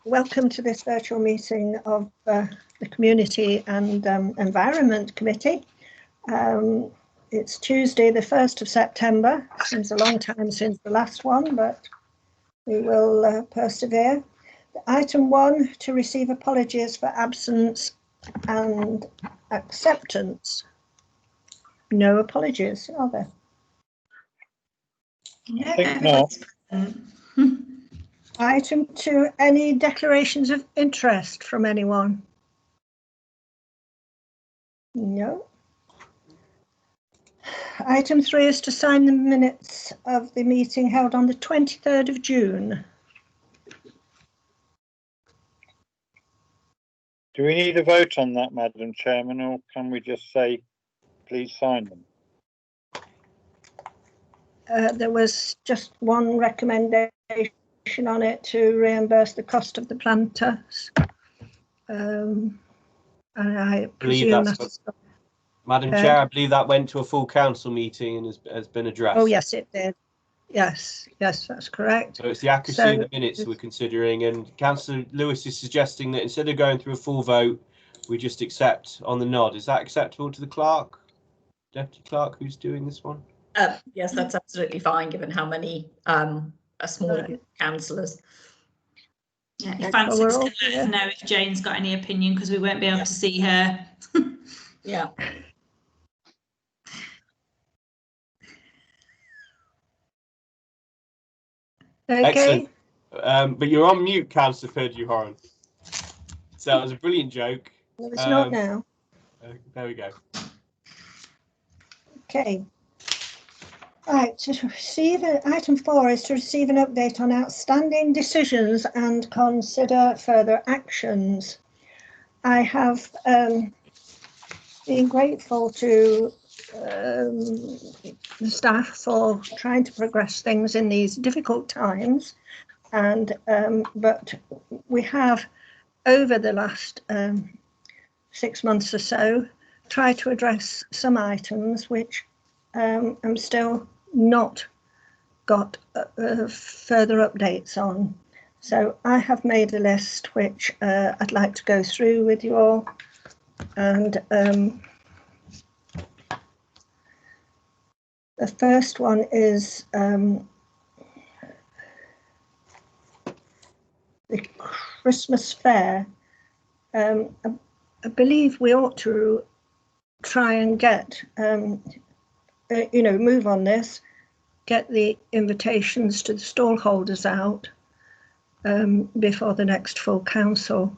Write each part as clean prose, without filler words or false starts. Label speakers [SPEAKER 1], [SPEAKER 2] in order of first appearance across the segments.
[SPEAKER 1] welcome to this virtual meeting of the Community and Environment Committee. It's Tuesday, the 1st of September. Seems a long time since the last one, but we will persevere. Item 1, to receive apologies for absence and acceptance. No apologies, are there?
[SPEAKER 2] I think not.
[SPEAKER 1] Item 2, any declarations of interest from anyone? No. Item 3 is to sign the minutes of the meeting held on the 23rd of June.
[SPEAKER 2] Do we need a vote on that, Madam Chairman, or can we just say, please sign them?
[SPEAKER 1] There was just one recommendation on it to reimburse the cost of the planters. And I presume that's
[SPEAKER 3] Madam Chair, I believe that went to a full council meeting and has been addressed.
[SPEAKER 1] Oh, yes, it did. Yes, that's correct.
[SPEAKER 3] So it's the accuracy of the minutes we're considering, and Councillor Lewis is suggesting that instead of going through a full vote, we just accept on the nod. Is that acceptable to the clerk, deputy clerk, who's doing this one?
[SPEAKER 4] Yes, that's absolutely fine, given how many are small councillors.
[SPEAKER 5] Yeah, if Frances can let us know if Jane's got any opinion, because we won't be able to see her.
[SPEAKER 4] Yeah.
[SPEAKER 1] Okay.
[SPEAKER 3] Excellent. But you're on mute, Councillor Perdue-Horan. So that was a brilliant joke.
[SPEAKER 1] No, it's not now.
[SPEAKER 3] There we go.
[SPEAKER 1] Okay. Right, to receive item 4 is to receive an update on outstanding decisions and consider further actions. I have been grateful to the staff for trying to progress things in these difficult times, and but we have over the last 6 months or so tried to address some items which I'm still not got further updates on. So I have made a list which I'd like to go through with you all, and the first one is the Christmas fair. I believe we ought to try and get, move on this, get the invitations to the stall holders out before the next full council.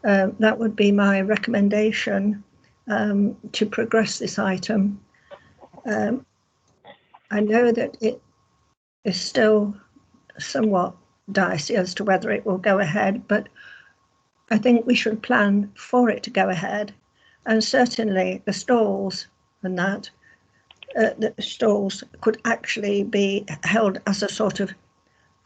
[SPEAKER 1] That would be my recommendation to progress this item. I know that it is still somewhat dicey as to whether it will go ahead, but I think we should plan for it to go ahead. And certainly the stalls and that, the stalls could actually be held as a sort of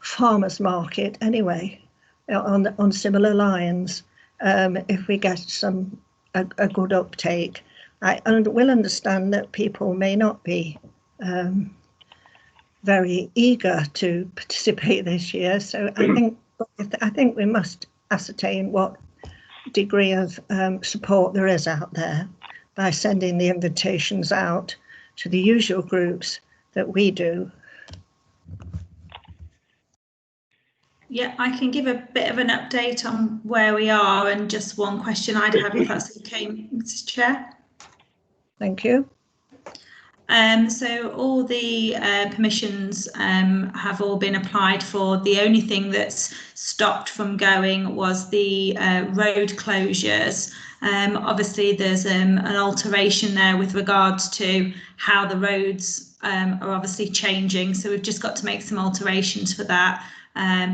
[SPEAKER 1] farmers market anyway, on similar lines, if we get a good uptake. I will understand that people may not be very eager to participate this year, so I think we must ascertain what degree of support there is out there by sending the invitations out to the usual groups that we do.
[SPEAKER 5] Yeah, I can give a bit of an update on where we are, and just one question I'd have, if that's okay, Mrs. Chair.
[SPEAKER 1] Thank you.
[SPEAKER 5] So all the permissions have all been applied for. The only thing that's stopped from going was the road closures. Obviously, there's an alteration there with regards to how the roads are obviously changing. So we've just got to make some alterations for that.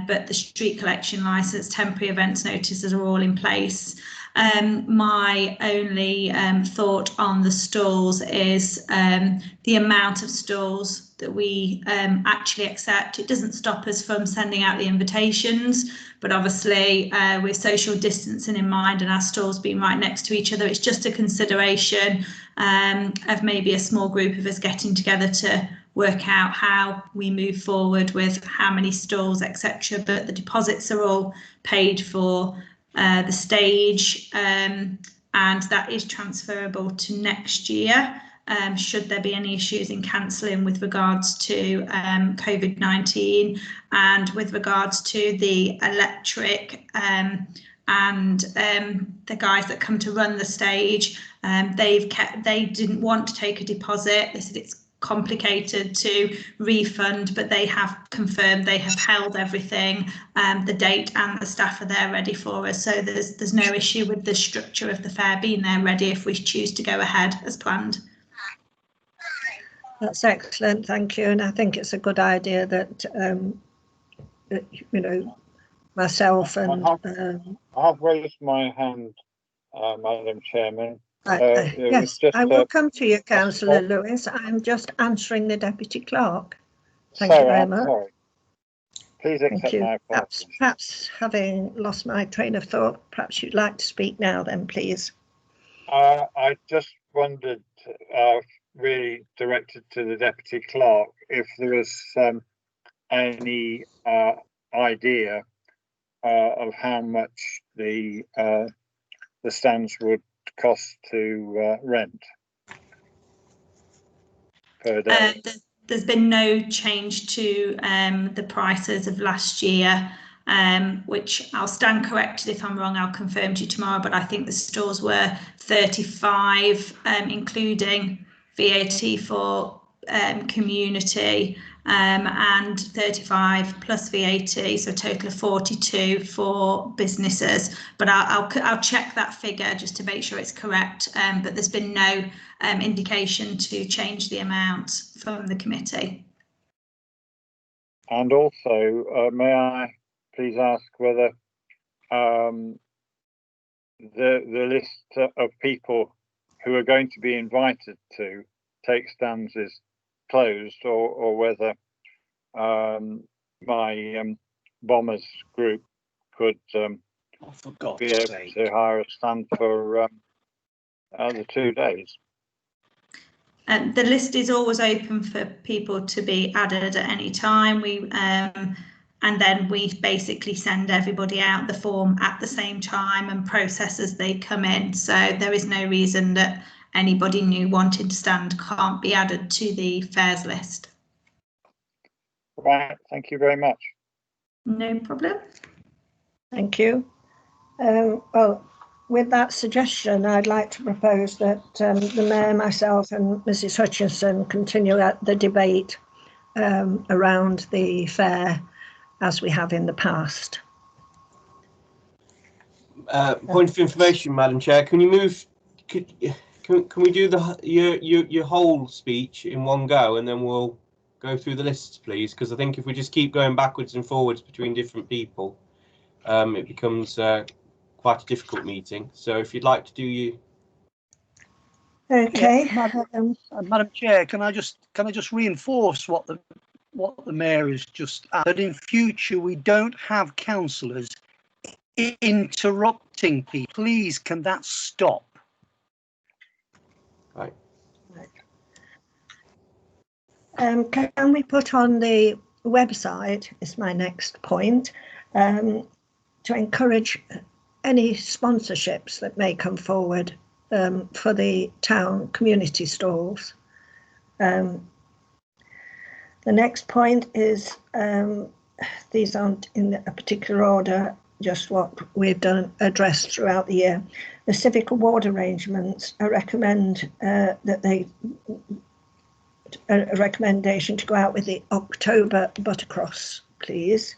[SPEAKER 5] But the street collection licence, temporary events notices are all in place. My only thought on the stalls is the amount of stalls that we actually accept. It doesn't stop us from sending out the invitations, but obviously with social distancing in mind and our stalls being right next to each other, it's just a consideration of maybe a small group of us getting together to work out how we move forward with how many stalls, etc. But the deposits are all paid for, the stage, and that is transferable to next year. Should there be any issues in cancelling with regards to COVID-19, and with regards to the electric and the guys that come to run the stage, they didn't want to take a deposit. They said it's complicated to refund, but they have confirmed they have held everything, the date and the staff are there ready for us. So there's no issue with the structure of the fair being there ready if we choose to go ahead as planned.
[SPEAKER 1] That's excellent, thank you. And I think it's a good idea that, you know, myself and
[SPEAKER 2] I've raised my hand, Madam Chairman.
[SPEAKER 1] yes, I will come to you, Councillor Lewis. I'm just answering the Deputy Clerk. Thank you very much.
[SPEAKER 2] Sorry. Please accept my apologies.
[SPEAKER 1] Perhaps having lost my train of thought, perhaps you'd like to speak now then, please.
[SPEAKER 2] I just wondered, really directed to the Deputy Clerk, if there was any idea of how much the stands would cost to rent per day.
[SPEAKER 5] There's been no change to the prices of last year, which I'll stand corrected if I'm wrong. I'll confirm to you tomorrow, but I think the stores were 35, including VAT for community, and 35 plus VAT, so a total of 42 for businesses. But I'll check that figure just to make sure it's correct. But there's been no indication to change the amount from the committee.
[SPEAKER 2] And also, may I please ask whether the list of people who are going to be invited to take stands is closed, or whether my Bombers group could be able to hire a stand for the 2 days.
[SPEAKER 5] The list is always open for people to be added at any time. And then we basically send everybody out the form at the same time and process as they come in. So there is no reason that anybody new wanting to stand can't be added to the fairs list.
[SPEAKER 2] Right, thank you very much.
[SPEAKER 5] No problem.
[SPEAKER 1] Thank you. Well, with that suggestion, I'd like to propose that the Mayor, myself and Mrs Hutchinson continue the debate around the fair as we have in the past.
[SPEAKER 3] Point of information, Madam Chair, can you move, can we do your whole speech in one go, and then we'll go through the lists, please? Because I think if we just keep going backwards and forwards between different people, it becomes quite a difficult meeting. So if you'd like to do you.
[SPEAKER 1] Okay.
[SPEAKER 6] Yeah, Madam Chair, can I just reinforce what the Mayor has just added? In future, we don't have councillors interrupting people. Please, can that stop?
[SPEAKER 3] Right.
[SPEAKER 1] Can we put on the website, is my next point, to encourage any sponsorships that may come forward for the town community stalls. The next point is, these aren't in a particular order, just what we've done addressed throughout the year. The civic award arrangements, I recommend that a recommendation to go out with the October Buttercross, please.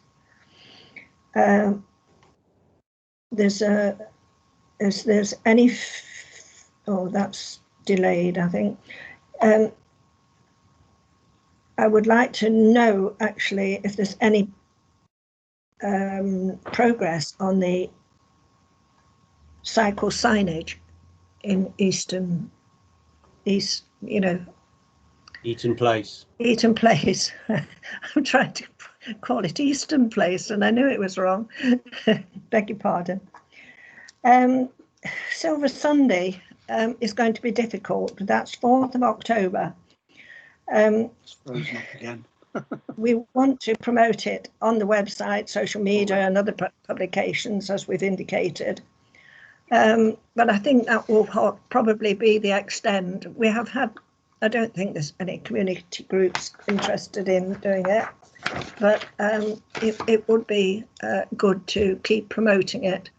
[SPEAKER 1] There's any, oh, that's delayed, I think. I would like to know actually if there's any progress on the cycle signage in Eaton Place. Eaton Place. I'm trying to call it Easton Place and I knew it was wrong. Beg your pardon. Silver Sunday is going to be difficult. That's 4th of October.
[SPEAKER 6] It's frozen up again.
[SPEAKER 1] We want to promote it on the website, social media and other publications, as we've indicated. But I think that will probably be the extent. We have had, I don't think there's any community groups interested in doing it, but it would be good to keep promoting it.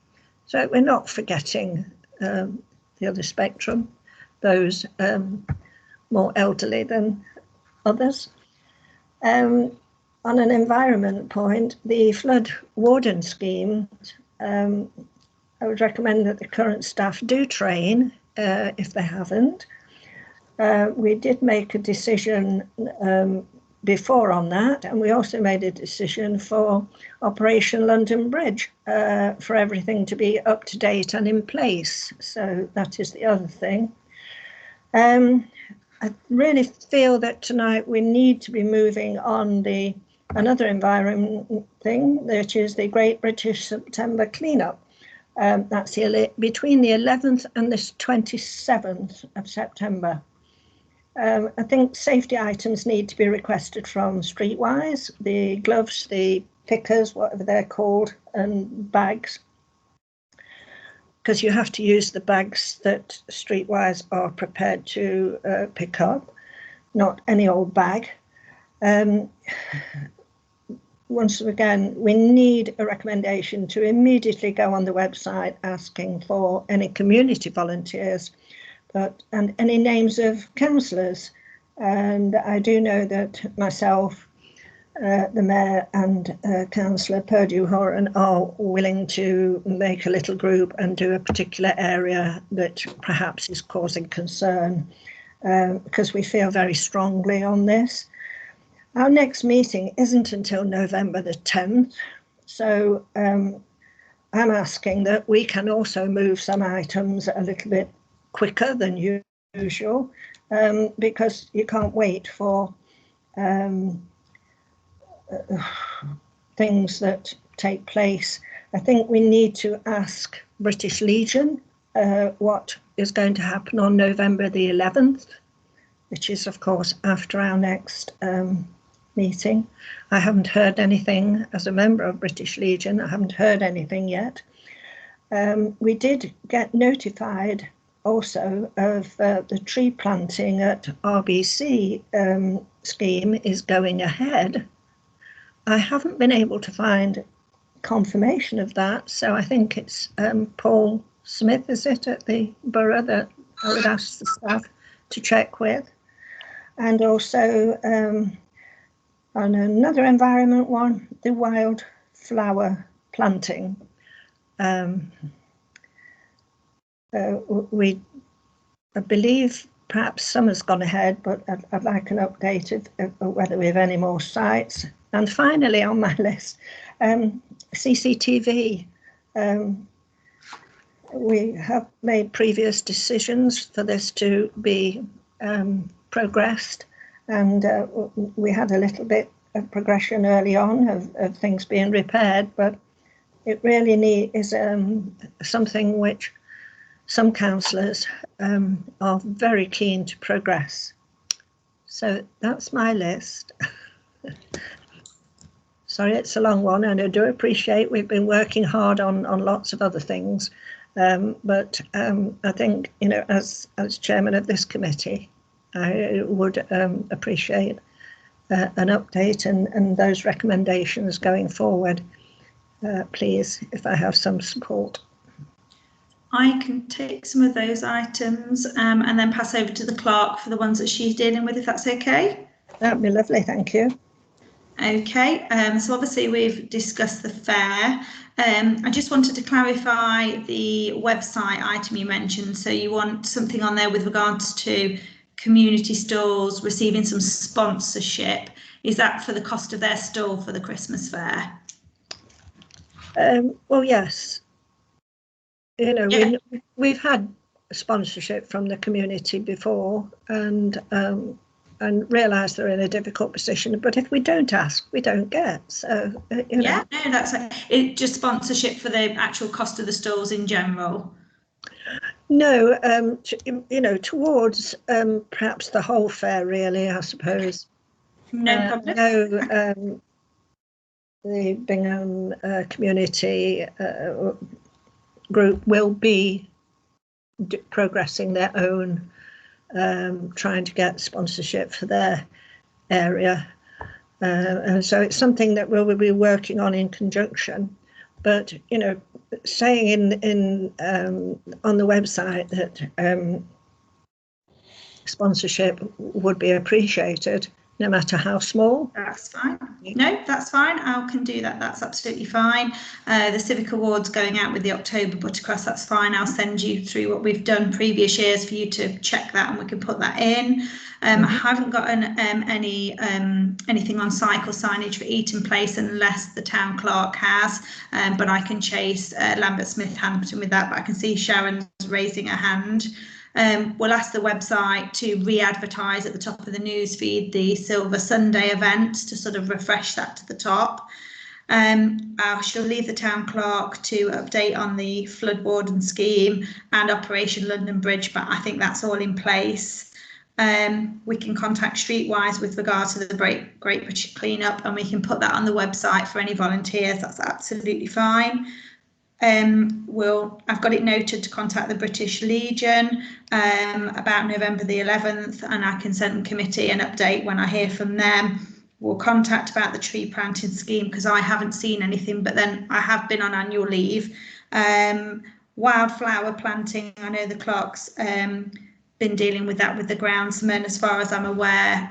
[SPEAKER 1] So we're not forgetting the other spectrum, those more elderly than others. On an environment point, the flood warden scheme, I would recommend that the current staff do train if they haven't. We did make a decision before on that, and we also made a decision for Operation London Bridge for everything to be up to date and in place. So that is the other thing. I really feel that tonight we need to be moving on another environment thing, which is the Great British September Cleanup. That's between the 11th and the 27th of September. I think safety items need to be requested from Streetwise, the gloves, the pickers, whatever they're called, and bags, because you have to use the bags that Streetwise are prepared to pick up, not any old bag. Once again, we need a recommendation to immediately go on the website asking for any community volunteers and any names of councillors. And I do know that myself, the Mayor and Councillor Purdue-Horan are willing to make a little group and do a particular area that perhaps is causing concern, because we feel very strongly on this. Our next meeting isn't until November the 10th, so I'm asking that we can also move some items a little bit quicker than usual, because you can't wait for things that take place. I think we need to ask British Legion what is going to happen on November the 11th, which is of course after our next meeting. I haven't heard anything as a member of British Legion. I haven't heard anything yet. We did get notified also of the tree planting at RBC scheme is going ahead. I haven't been able to find confirmation of that, so I think it's Paul Smith, is it, at the borough, that I would ask the staff to check with. And also on another environment one, the wildflower planting. I believe perhaps summer's gone ahead, but I'd like an update of whether we have any more sites. And finally on my list, CCTV. We have made previous decisions for this to be progressed, and we had a little bit of progression early on of things being repaired, but it really is something which some councillors are very keen to progress. So that's my list. Sorry, it's a long one, and I do appreciate we've been working hard on lots of other things, but I think, you know, as chairman of this committee, I would appreciate an update and those recommendations going forward, please, if I have some support.
[SPEAKER 5] I can take some of those items and then pass over to the clerk for the ones that she's dealing with, if that's okay.
[SPEAKER 1] That'd be lovely, thank you.
[SPEAKER 5] Okay, so obviously we've discussed the fair. I just wanted to clarify the website item you mentioned. So you want something on there with regards to community stalls receiving some sponsorship. Is that for the cost of their stall for the Christmas fair?
[SPEAKER 1] Well, yes. You know,
[SPEAKER 5] yeah.
[SPEAKER 1] we've had sponsorship from the community before, and realise they're in a difficult position. But if we don't ask, we don't get. So you know.
[SPEAKER 5] Yeah, no, that's it. Just sponsorship for the actual cost of the stalls in general.
[SPEAKER 1] No, towards perhaps the whole fair, really, I suppose.
[SPEAKER 5] No problem.
[SPEAKER 1] No, the Bingham community group will be progressing their own, trying to get sponsorship for their area. And so it's something that we'll be working on in conjunction. But, saying in on the website that sponsorship would be appreciated, no matter how small.
[SPEAKER 5] That's fine. No, that's fine. I can do that. That's absolutely fine. The Civic Awards going out with the October Buttercross, that's fine. I'll send you through what we've done previous years for you to check that, and we can put that in. I haven't got anything on cycle signage for Eaton Place unless the town clerk has, but I can chase Lambert Smith Hampton with that. But I can see Sharon's raising her hand. We'll ask the website to re-advertise at the top of the newsfeed the Silver Sunday event to sort of refresh that to the top. I shall leave the town clerk to update on the flood warden scheme and Operation London Bridge, but I think that's all in place. We can contact Streetwise with regard to the Great British Clean-up, and we can put that on the website for any volunteers. That's absolutely fine. I've got it noted to contact the British Legion about November the 11th, and I can send the committee an update when I hear from them. We'll contact about the tree planting scheme because I haven't seen anything, but then I have been on annual leave. Wildflower planting, I know the clerk's been dealing with that with the groundsman. As far as I'm aware,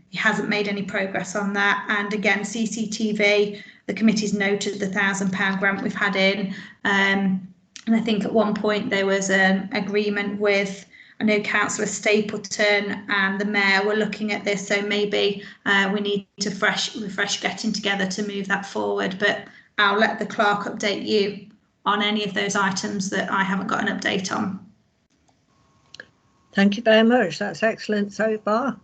[SPEAKER 5] he hasn't made any progress on that. And again, CCTV, the committee's noted the £1,000 grant we've had in. And I think at one point there was an agreement with, I know Councillor Stapleton and the Mayor were looking at this, so maybe we need to refresh getting together to move that forward. But I'll let the clerk update you on any of those items that I haven't got an update on.
[SPEAKER 1] Thank you very much. That's excellent so far.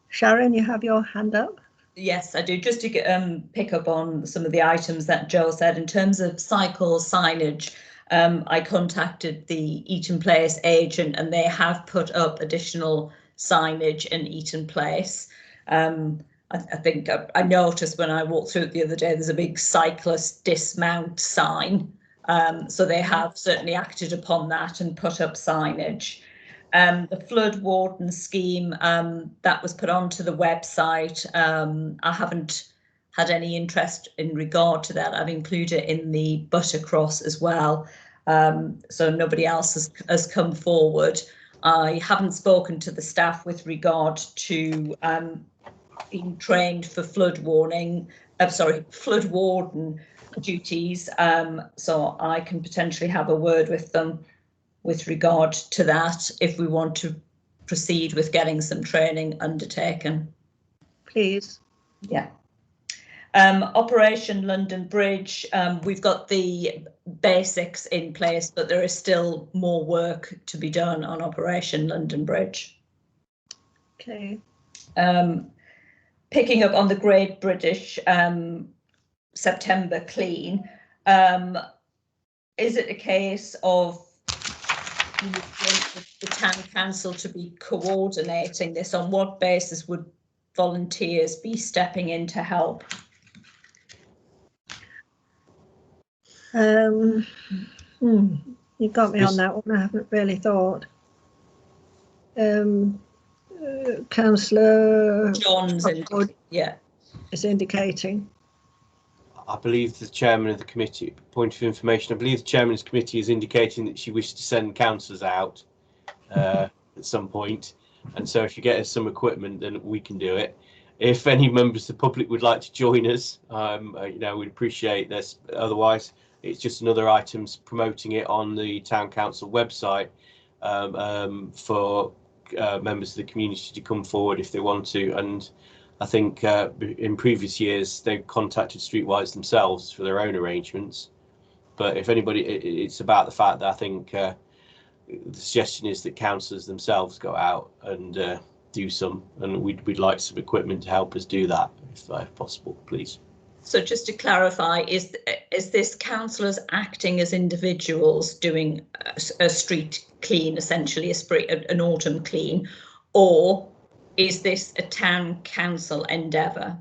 [SPEAKER 1] Sharon, you have your hand up.
[SPEAKER 4] Yes, I do. Just to pick up on some of the items that Joe said in terms of cycle signage, I contacted the Eaton Place agent and they have put up additional signage in Eaton Place. I think I noticed when I walked through it the other day, there's a big cyclist dismount sign. So they have certainly acted upon that and put up signage. The flood warden scheme that was put onto the website, I haven't had any interest in regard to that. I've included it in the Buttercross as well. So nobody else has come forward. I haven't spoken to the staff with regard to being trained for flood warden duties. So I can potentially have a word with them with regard to that if we want to proceed with getting some training undertaken.
[SPEAKER 1] Please.
[SPEAKER 4] Yeah. Operation London Bridge, we've got the basics in place, but there is still more work to be done on Operation London Bridge.
[SPEAKER 1] Okay.
[SPEAKER 4] Picking up on the Great British September Clean, is it a case of the town council to be coordinating this? On what basis would volunteers be stepping in to help?
[SPEAKER 1] You got me on that one. I haven't really thought. Councillor
[SPEAKER 4] John's
[SPEAKER 1] is indicating.
[SPEAKER 3] I believe the chairman of the committee, point of information, I believe the chairman's committee is indicating that she wished to send councillors out at some point. And so if you get us some equipment, then we can do it. If any members of the public would like to join us, we'd appreciate this. Otherwise, it's just another items promoting it on the town council website for members of the community to come forward if they want to. And I think in previous years they've contacted Streetwise themselves for their own arrangements. But if anybody, it's about the fact that I think the suggestion is that councillors themselves go out and do some, and we'd like some equipment to help us do that if possible, please.
[SPEAKER 4] So just to clarify, is is this councillors acting as individuals doing a street clean, essentially an autumn clean, or is this a town council endeavour?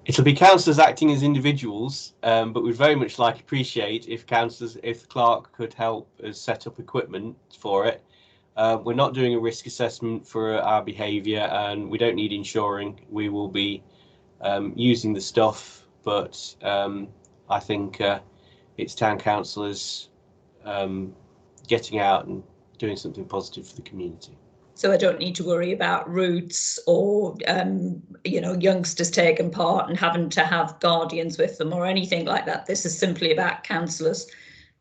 [SPEAKER 3] It'll be councillors acting as individuals, but we'd very much appreciate if the clerk could help us set up equipment for it. We're not doing a risk assessment for our behaviour, and we don't need insuring. We will be using the stuff, but I think it's town councillors getting out and doing something positive for the community.
[SPEAKER 4] So I don't need to worry about routes or, you know, youngsters taking part and having to have guardians with them or anything like that. This is simply about councillors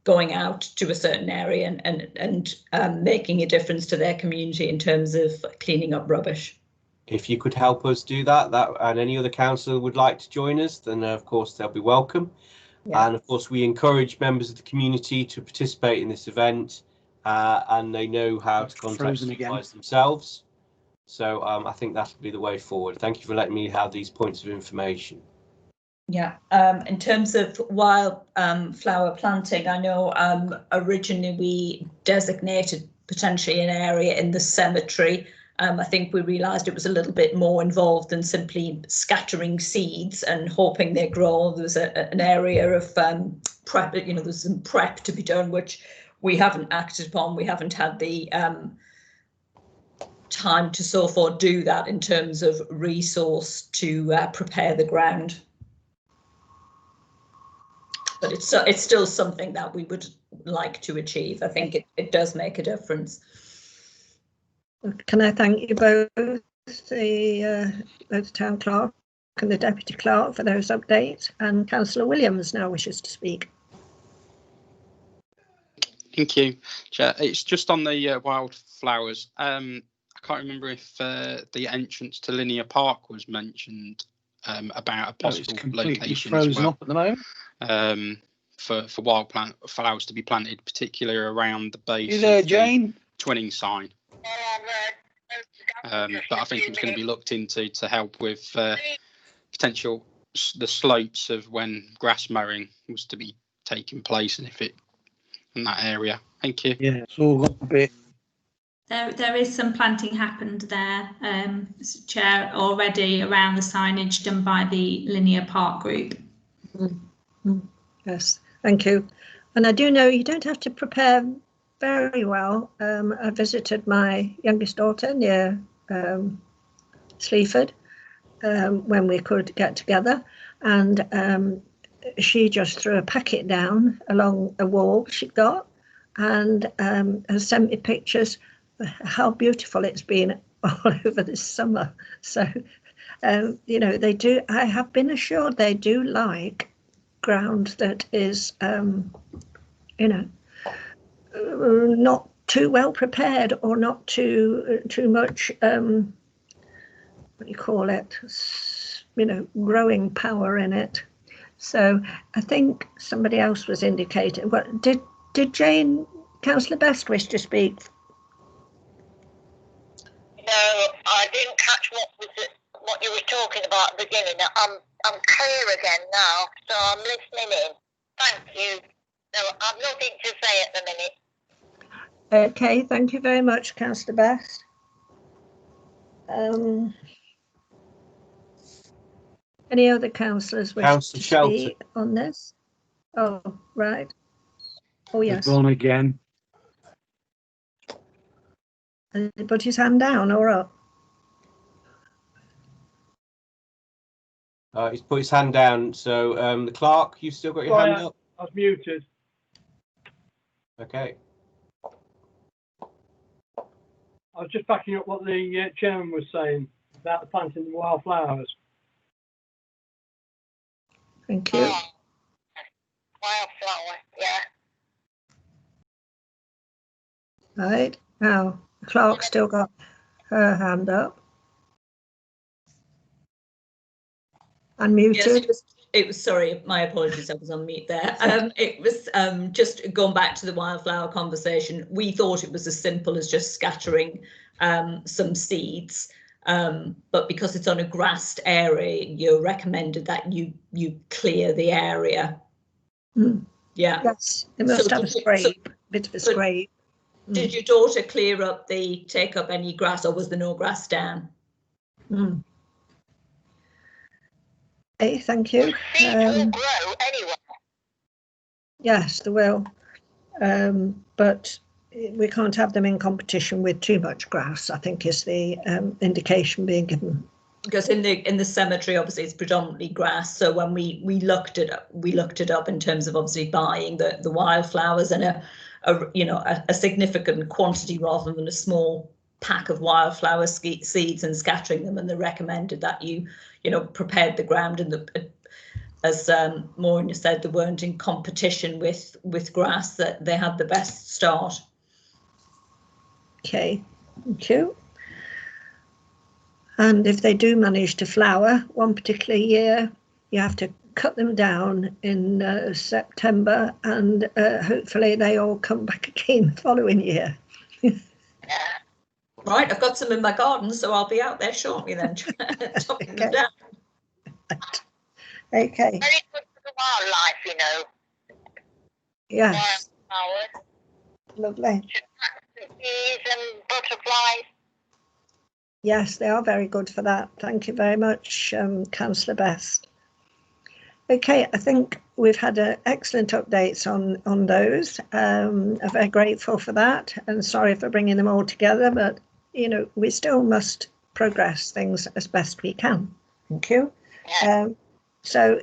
[SPEAKER 4] going out to a certain area and making a difference to their community in terms of cleaning up rubbish.
[SPEAKER 3] If you could help us do that, and any other councillor would like to join us, then of course they'll be welcome. Yeah. And of course we encourage members of the community to participate in this event. And they know how to contact us themselves. So I think that'll be the way forward. Thank you for letting me have these points of information.
[SPEAKER 4] Yeah, in terms of wildflower planting, I know originally we designated potentially an area in the cemetery. I think we realised it was a little bit more involved than simply scattering seeds and hoping they grow. There was an area of prep, you know, there's some prep to be done, which we haven't acted upon. We haven't had the time to so far do that in terms of resource to prepare the ground. But it's still something that we would like to achieve. I think it does make a difference.
[SPEAKER 1] Can I thank you both, the town clerk and the deputy clerk, for those updates, and Councillor Williams now wishes to speak.
[SPEAKER 7] Thank you, Chair. It's just on the wildflowers. I can't remember if the entrance to Linear Park was mentioned about a possible location
[SPEAKER 6] frozen
[SPEAKER 7] as well.
[SPEAKER 6] up at the moment.
[SPEAKER 7] For wildflowers to be planted, particularly around the base.
[SPEAKER 6] You there,
[SPEAKER 7] of
[SPEAKER 6] Jane?
[SPEAKER 7] The twinning sign. But I think it was going to be looked into to help with potential the slopes of when grass mowing was to be taking place, and if it in that area. Thank you.
[SPEAKER 6] Yeah, it's all got a bit.
[SPEAKER 5] There is some planting happened there, Chair, already around the signage done by the Linear Park group.
[SPEAKER 1] Yes, thank you. And I do know you don't have to prepare very well. I visited my youngest daughter near Sleaford when we could get together, and she just threw a packet down along a wall she got, and has sent me pictures how beautiful it's been all over this summer. So you know, they do, I have been assured they do like ground that is you know, not too well prepared or not too much what do you call it, you know, growing power in it. So I think somebody else was indicating. What did Jane, Councillor Best, wish to speak?
[SPEAKER 8] No, I didn't catch what you were talking about at the beginning. I'm clear again now, so I'm listening in. Thank you. No, I've nothing to say at the minute.
[SPEAKER 1] Okay, thank you very much, Councillor Best. Any other councillors wish to speak on this? Oh, right. Oh, yes.
[SPEAKER 6] On again.
[SPEAKER 1] Has he put his hand down or up?
[SPEAKER 3] He's put his hand down. So the clerk, you've still got your hand up?
[SPEAKER 9] I was muted.
[SPEAKER 3] Okay.
[SPEAKER 9] I was just backing up what the chairman was saying about the planting of wildflowers.
[SPEAKER 1] Thank you.
[SPEAKER 8] Wildflower, yeah.
[SPEAKER 1] Right, now the clerk's still got her hand up. Unmuted.
[SPEAKER 4] Yes, it was sorry, my apologies, I was on mute there. It was just going back to the wildflower conversation. We thought it was as simple as just scattering some seeds. But because it's on a grassed area, you're recommended that you clear the area. Yeah.
[SPEAKER 1] Yes, it must have a scrape, bit of a scrape.
[SPEAKER 4] Did your daughter clear up take up any grass, or was there no grass down?
[SPEAKER 1] Okay, thank you.
[SPEAKER 8] Seeds will grow anyway.
[SPEAKER 1] Yes, they will. But we can't have them in competition with too much grass, I think, is the indication being given.
[SPEAKER 4] Because in the cemetery, obviously, it's predominantly grass. So when we looked it up in terms of obviously buying the wildflowers and a significant quantity rather than a small pack of wildflower seeds and scattering them, and they recommended that you prepared the ground, and as Maureen said, they weren't in competition with grass, that they had the best start.
[SPEAKER 1] Okay, thank you. And if they do manage to flower one particular year, you have to cut them down in September, and hopefully they all come back again the following year.
[SPEAKER 4] Right, I've got some in my garden, so I'll be out there shortly then, chopping them down.
[SPEAKER 1] Okay.
[SPEAKER 8] Very good for the wildlife,
[SPEAKER 1] Yes.
[SPEAKER 8] Wildflowers.
[SPEAKER 1] Lovely.
[SPEAKER 8] Bees and butterflies.
[SPEAKER 1] Yes, they are very good for that. Thank you very much, Councillor Best. Okay, I think we've had excellent updates on those. I'm very grateful for that, and sorry for bringing them all together, but we still must progress things as best we can. Thank you. So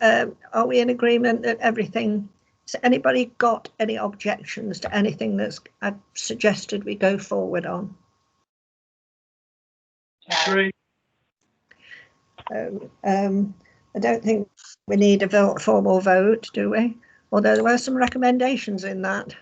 [SPEAKER 1] are we in agreement that everything, has anybody got any objections to anything that's I've suggested we go forward on?
[SPEAKER 9] Agree.
[SPEAKER 1] I don't think we need a formal vote, do we? Although there were some recommendations in that.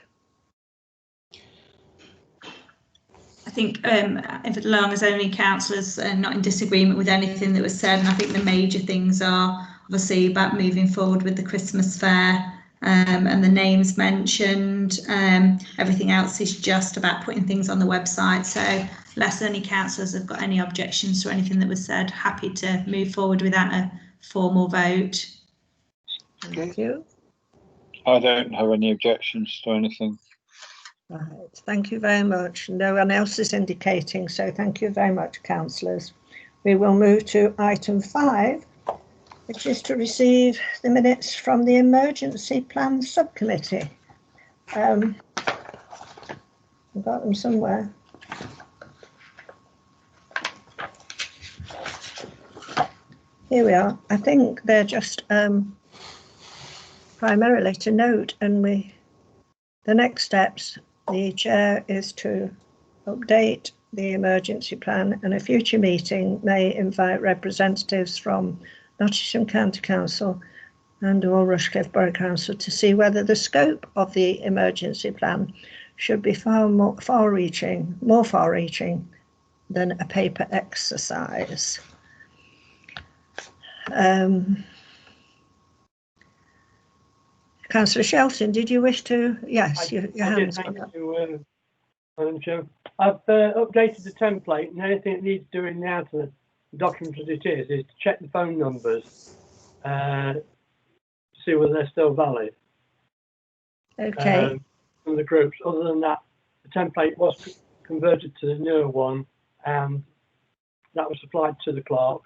[SPEAKER 5] I think as long as only councillors are not in disagreement with anything that was said, and I think the major things are obviously about moving forward with the Christmas fair and the names mentioned. Everything else is just about putting things on the website. So unless any councillors have got any objections to anything that was said, happy to move forward without a formal vote.
[SPEAKER 1] Thank you.
[SPEAKER 2] I don't have any objections to anything.
[SPEAKER 1] Right, thank you very much. No one else is indicating, so thank you very much, councillors. We will move to item 5, which is to receive the minutes from the Emergency Plan Subcommittee. I've got them somewhere. Here we are. I think they're just primarily to note, and the next steps, the chair is to update the emergency plan, and a future meeting may invite representatives from Nottingham County Council and or Rushcliffe Borough Council to see whether the scope of the emergency plan should be more far-reaching than a paper exercise. Councillor Shelton, did you wish to? Yes, your hands
[SPEAKER 9] thank
[SPEAKER 1] up.
[SPEAKER 9] you, Madam Chair. I've updated the template, and anything that needs doing now to the document as it is to check the phone numbers to see whether they're still valid.
[SPEAKER 1] Okay.
[SPEAKER 9] From the groups. Other than that, the template was converted to the newer one, and that was supplied to the clerk.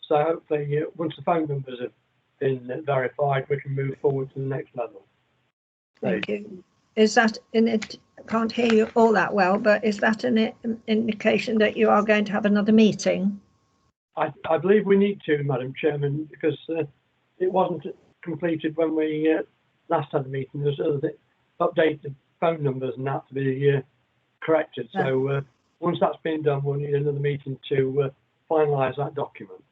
[SPEAKER 9] So hopefully, once the phone numbers have been verified, we can move forward to the next level.
[SPEAKER 1] Thank you. Is that in it? I can't hear you all that well, but is that an indication that you are going to have another meeting?
[SPEAKER 9] I believe we need to, Madam Chairman, because it wasn't completed when we last had the meeting. There's other updated phone numbers and that to be corrected. So once that's been done, we'll need another meeting to finalise that document.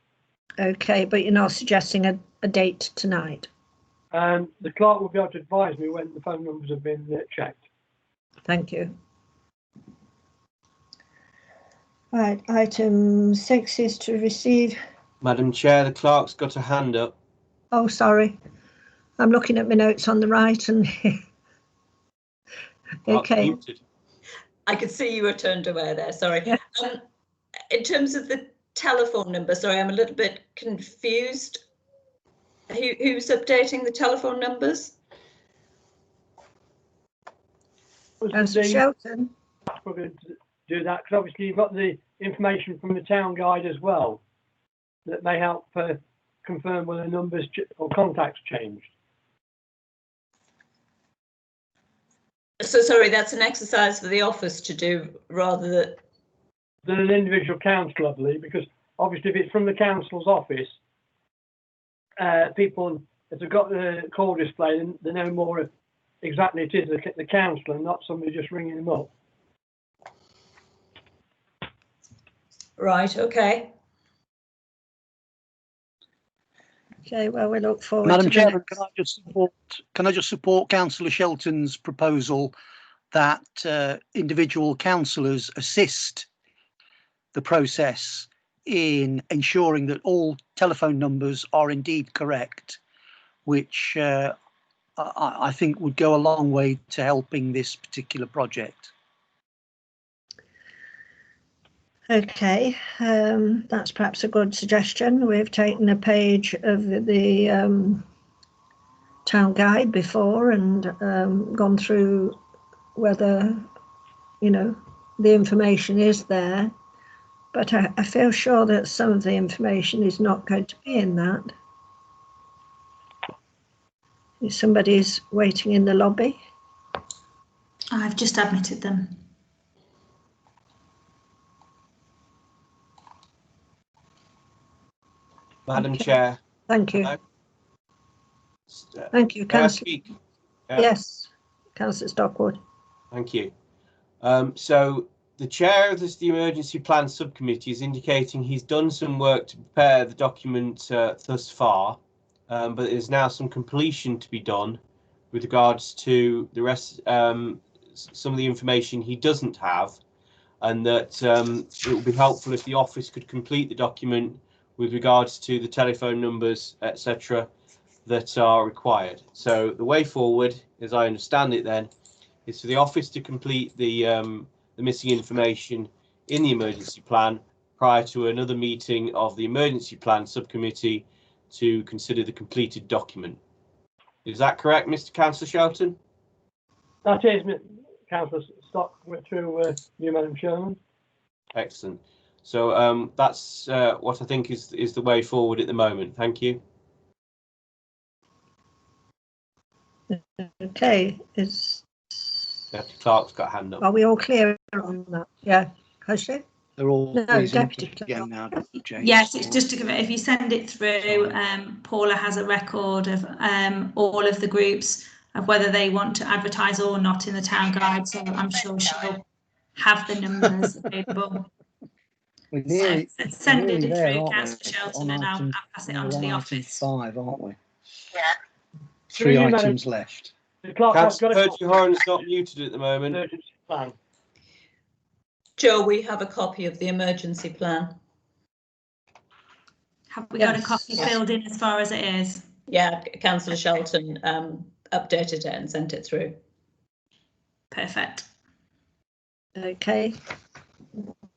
[SPEAKER 1] Okay, but you're not suggesting a date tonight?
[SPEAKER 9] The clerk will be able to advise me when the phone numbers have been checked.
[SPEAKER 1] Thank you. Right, item 6 is to receive.
[SPEAKER 3] Madam Chair, the clerk's got a hand up.
[SPEAKER 1] Oh, sorry. I'm looking at my notes on the right and. Okay.
[SPEAKER 3] Muted.
[SPEAKER 4] I could see you were turned away there, sorry.
[SPEAKER 1] Yeah.
[SPEAKER 4] in terms of the telephone number, sorry, I'm a little bit confused. Who's updating the telephone numbers?
[SPEAKER 1] Councillor Shelton.
[SPEAKER 9] We're going to do that because obviously you've got the information from the town guide as well that may help confirm whether numbers or contacts changed.
[SPEAKER 4] So sorry, that's an exercise for the office to do rather
[SPEAKER 9] than an individual council, I believe, because obviously if it's from the council's office, people, if they've got the call display, then they know more exactly it is the council and not somebody just ringing them up.
[SPEAKER 4] Right, okay.
[SPEAKER 1] Okay, well, we look forward
[SPEAKER 6] Madam
[SPEAKER 1] to
[SPEAKER 6] Chairman, can I just support Councillor Shelton's proposal that individual councillors assist the process in ensuring that all telephone numbers are indeed correct, which I think would go a long way to helping this particular project.
[SPEAKER 1] Okay, that's perhaps a good suggestion. We've taken a page of the town guide before and gone through whether, you know, the information is there, but I feel sure that some of the information is not going to be in that. Somebody's waiting in the lobby.
[SPEAKER 5] I've just admitted them.
[SPEAKER 3] Madam Chair.
[SPEAKER 1] Thank you. Thank you, Councillor. Yes, Councillor Stockwood.
[SPEAKER 3] Thank you. So the chair of the emergency plan subcommittee is indicating he's done some work to prepare the document thus far, but there's now some completion to be done with regards to the rest, some of the information he doesn't have, and that it would be helpful if the office could complete the document with regards to the telephone numbers, etc., that are required. So the way forward, as I understand it then, is for the office to complete the missing information in the emergency plan prior to another meeting of the emergency plan subcommittee to consider the completed document. Is that correct, Mr. Councillor Shelton?
[SPEAKER 9] That is, Councillor Stockwood, through you, Madam Chairman.
[SPEAKER 3] Excellent. So that's what I think is the way forward at the moment. Thank you.
[SPEAKER 1] Okay,
[SPEAKER 3] Deputy Clerk's got a hand up.
[SPEAKER 1] Are we all clear on that? Yeah, has she?
[SPEAKER 6] They're all
[SPEAKER 1] Deputy
[SPEAKER 6] again now, James.
[SPEAKER 5] Yes, it's just if you send it through, Paula has a record of all of the groups of whether they want to advertise or not in the town guide. So I'm sure she'll have the numbers available. So send it through, Councillor Shelton, and I'll pass it on to the office.
[SPEAKER 6] 5, aren't we?
[SPEAKER 8] Yeah.
[SPEAKER 6] 3 items left.
[SPEAKER 3] Councillor Purdy-Horan's not muted at the moment.
[SPEAKER 4] Joe, we have a copy of the emergency plan.
[SPEAKER 5] Have we got a copy filled in as far as it is?
[SPEAKER 4] Yeah, Councillor Shelton updated it and sent it through.
[SPEAKER 5] Perfect.
[SPEAKER 1] Okay,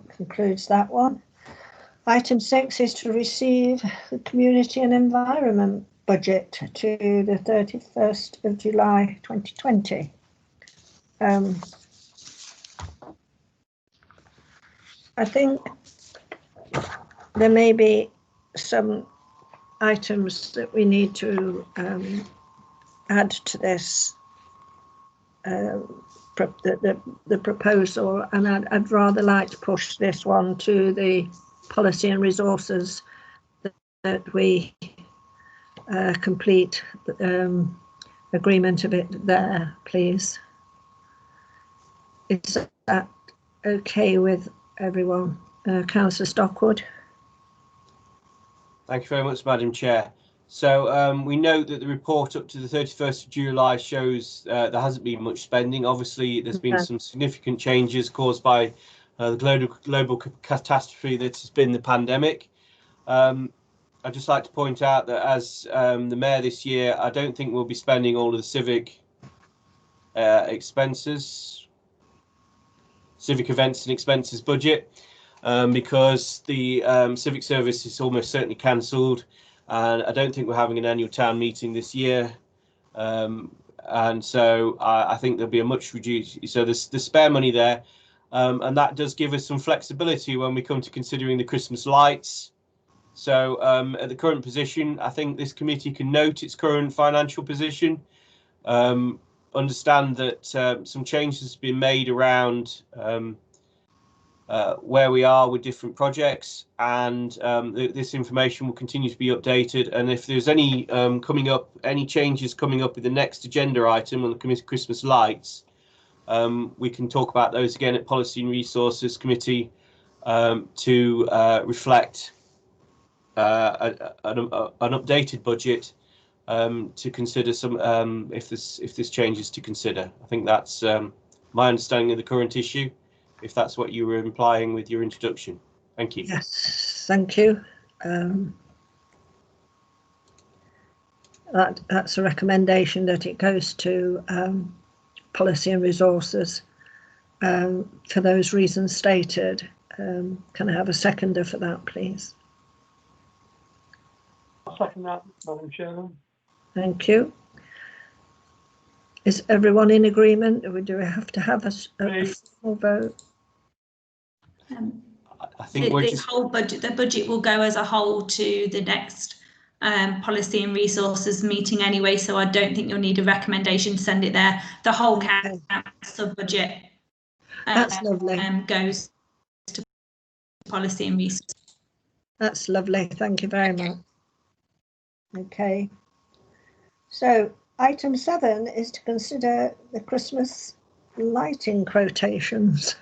[SPEAKER 1] concludes that one. Item 6 is to receive the community and environment budget to the 31st of July 2020. I think there may be some items that we need to add to this the proposal, and I'd rather like to push this one to the policy and resources that we complete agreement of it there, please. Is that okay with everyone? Councillor Stockwood.
[SPEAKER 3] Thank you very much, Madam Chair. So we note that the report up to the 31st of July shows there hasn't been much spending. Obviously, there's been some significant changes caused by the global catastrophe that has been the pandemic. I'd just like to point out that as the Mayor this year, I don't think we'll be spending all of the civic events and expenses budget. because the civic service is almost certainly cancelled, and I don't think we're having an annual town meeting this year. And so I think there'll be a much reduced, so there's spare money there, and that does give us some flexibility when we come to considering the Christmas lights. So at the current position, I think this committee can note its current financial position, understand that some changes have been made around where we are with different projects, and this information will continue to be updated. And if there's any any changes coming up with the next agenda item on the Christmas lights, we can talk about those again at Policy and Resources Committee to reflect an updated budget to consider some if there's changes to consider. I think that's my understanding of the current issue, if that's what you were implying with your introduction. Thank you.
[SPEAKER 1] Yes, thank you. That's a recommendation that it goes to Policy and Resources for those reasons stated. Can I have a seconder for that, please?
[SPEAKER 9] I'll second that, Madam Chairman.
[SPEAKER 1] Thank you. Is everyone in agreement, or do we have to have a formal vote?
[SPEAKER 3] I think
[SPEAKER 5] the budget will go as a whole to the next Policy and Resources meeting anyway, so I don't think you'll need a recommendation to send it there. The whole council budget
[SPEAKER 1] that's lovely.
[SPEAKER 5] Goes to Policy and Resources.
[SPEAKER 1] That's lovely, thank you very much. Okay, so item 7 is to consider the Christmas lighting quotations.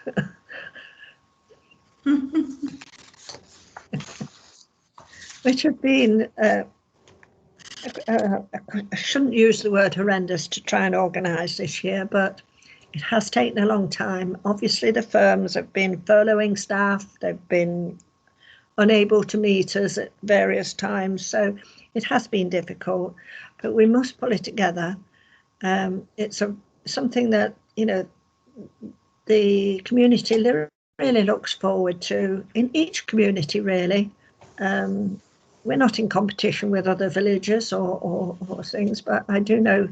[SPEAKER 1] Which have been, I shouldn't use the word horrendous to try and organise this year, but it has taken a long time. Obviously, the firms have been furloughing staff, they've been unable to meet us at various times, so it has been difficult, but we must pull it together. It's something that, you know, the community really looks forward to, in each community really. We're not in competition with other villages or things, but I do know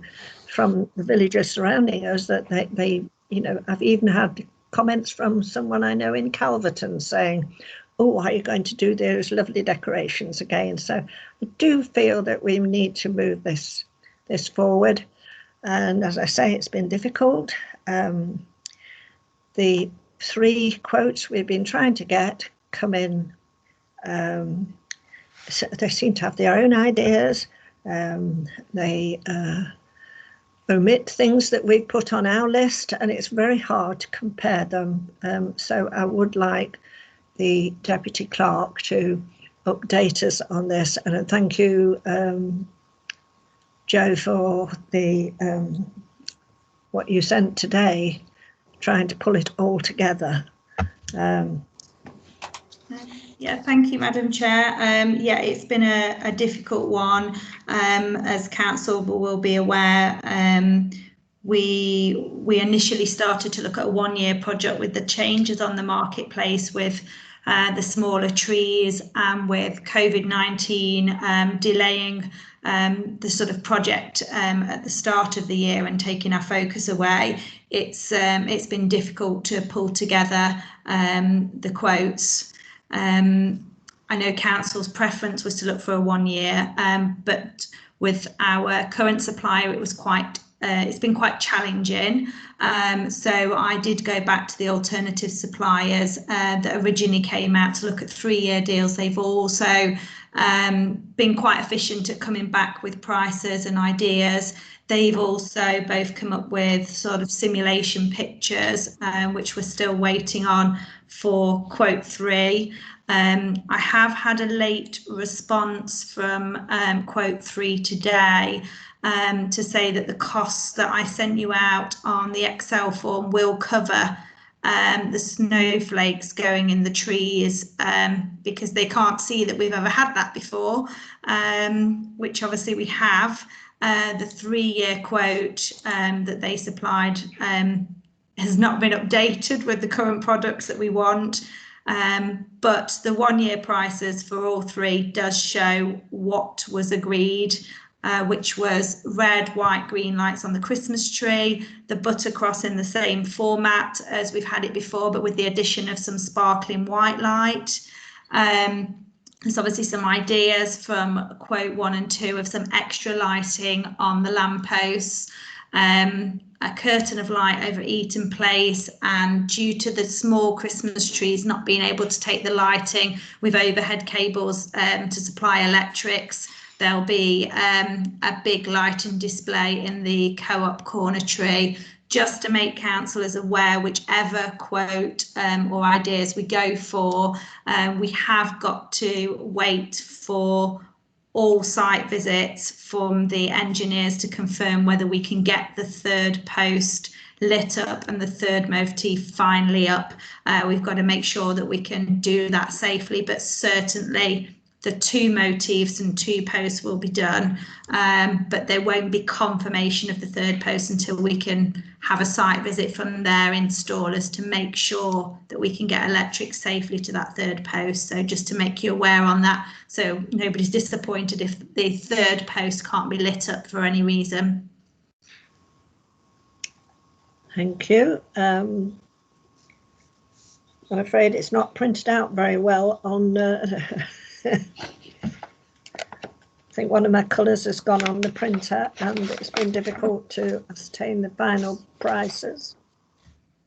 [SPEAKER 1] from the villages surrounding us that they you know, I've even had comments from someone I know in Calverton saying, oh, are you going to do those lovely decorations again? So I do feel that we need to move this forward. And as I say, it's been difficult. The 3 quotes we've been trying to get come in. So they seem to have their own ideas. They omit things that we've put on our list, and it's very hard to compare them. So I would like the Deputy Clerk to update us on this. And thank you, Joe, for the what you sent today, trying to pull it all together.
[SPEAKER 5] Yeah, thank you, Madam Chair. Yeah, it's been a difficult one. As council will be aware, we initially started to look at a 1-year project with the changes on the marketplace with the smaller trees and with COVID-19 delaying the sort of project at the start of the year and taking our focus away. It's been difficult to pull together the quotes. I know council's preference was to look for a 1 year, but with our current supplier, it was it's been quite challenging. So I did go back to the alternative suppliers that originally came out to look at 3-year deals. They've also been quite efficient at coming back with prices and ideas. They've also both come up with sort of simulation pictures, which we're still waiting on for quote 3. I have had a late response from quote 3 today to say that the costs that I sent you out on the Excel form will cover the snowflakes going in the trees, because they can't see that we've ever had that before, which obviously we have. The 3-year quote that they supplied has not been updated with the current products that we want. But the 1 year prices for all three does show what was agreed, which was red, white, green lights on the Christmas tree, the buttercross in the same format as we've had it before, but with the addition of some sparkling white light. There's obviously some ideas from quote 1 and 2 of some extra lighting on the lampposts, a curtain of light over Eaton Place, and due to the small Christmas trees not being able to take the lighting with overhead cables to supply electrics, there'll be a big lighting display in the Co-op corner tree, just to make councillors aware, whichever quote or ideas we go for, we have got to wait for all site visits from the engineers to confirm whether we can get the third post lit up and the third motif finally up. We've got to make sure that we can do that safely, but certainly the 2 motifs and 2 posts will be done, but there won't be confirmation of the third post until we can have a site visit from their installers to make sure that we can get electric safely to that third post. So just to make you aware on that, so nobody's disappointed if the third post can't be lit up for any reason.
[SPEAKER 1] Thank you. I'm afraid it's not printed out very well on I think one of my colours has gone on the printer and it's been difficult to ascertain the final prices.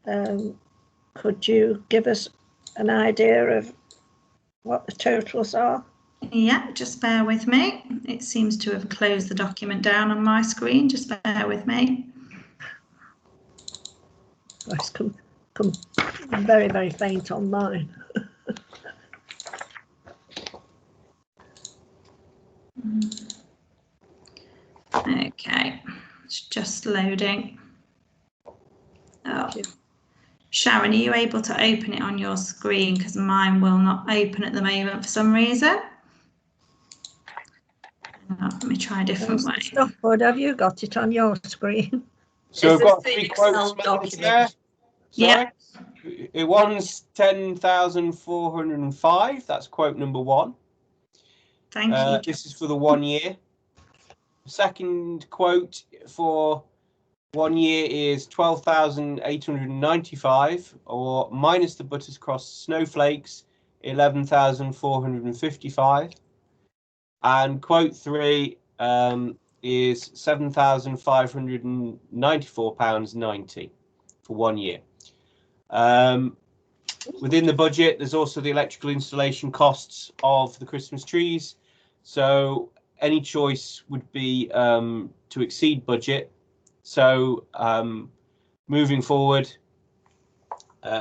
[SPEAKER 1] Could you give us an idea of what the totals are?
[SPEAKER 5] Yeah, just bear with me. It seems to have closed the document down on my screen. Just bear with me.
[SPEAKER 1] It's come very, very faint on mine.
[SPEAKER 5] Okay, it's just loading. Oh. Sharon, are you able to open it on your screen? Because mine will not open at the moment for some reason. Let me try a different way.
[SPEAKER 1] Stockwood, have you got it on your screen?
[SPEAKER 3] So I've got 3 quotes there.
[SPEAKER 5] Yeah.
[SPEAKER 3] One's 10,405. That's quote number 1.
[SPEAKER 5] Thank you.
[SPEAKER 3] This is for the 1 year. The second quote for 1 year is 12,895, or minus the buttercross snowflakes, 11,455. And quote 3 is £7,594.90 for 1 year. Within the budget, there's also the electrical installation costs of the Christmas trees. So any choice would be to exceed budget. So moving forward,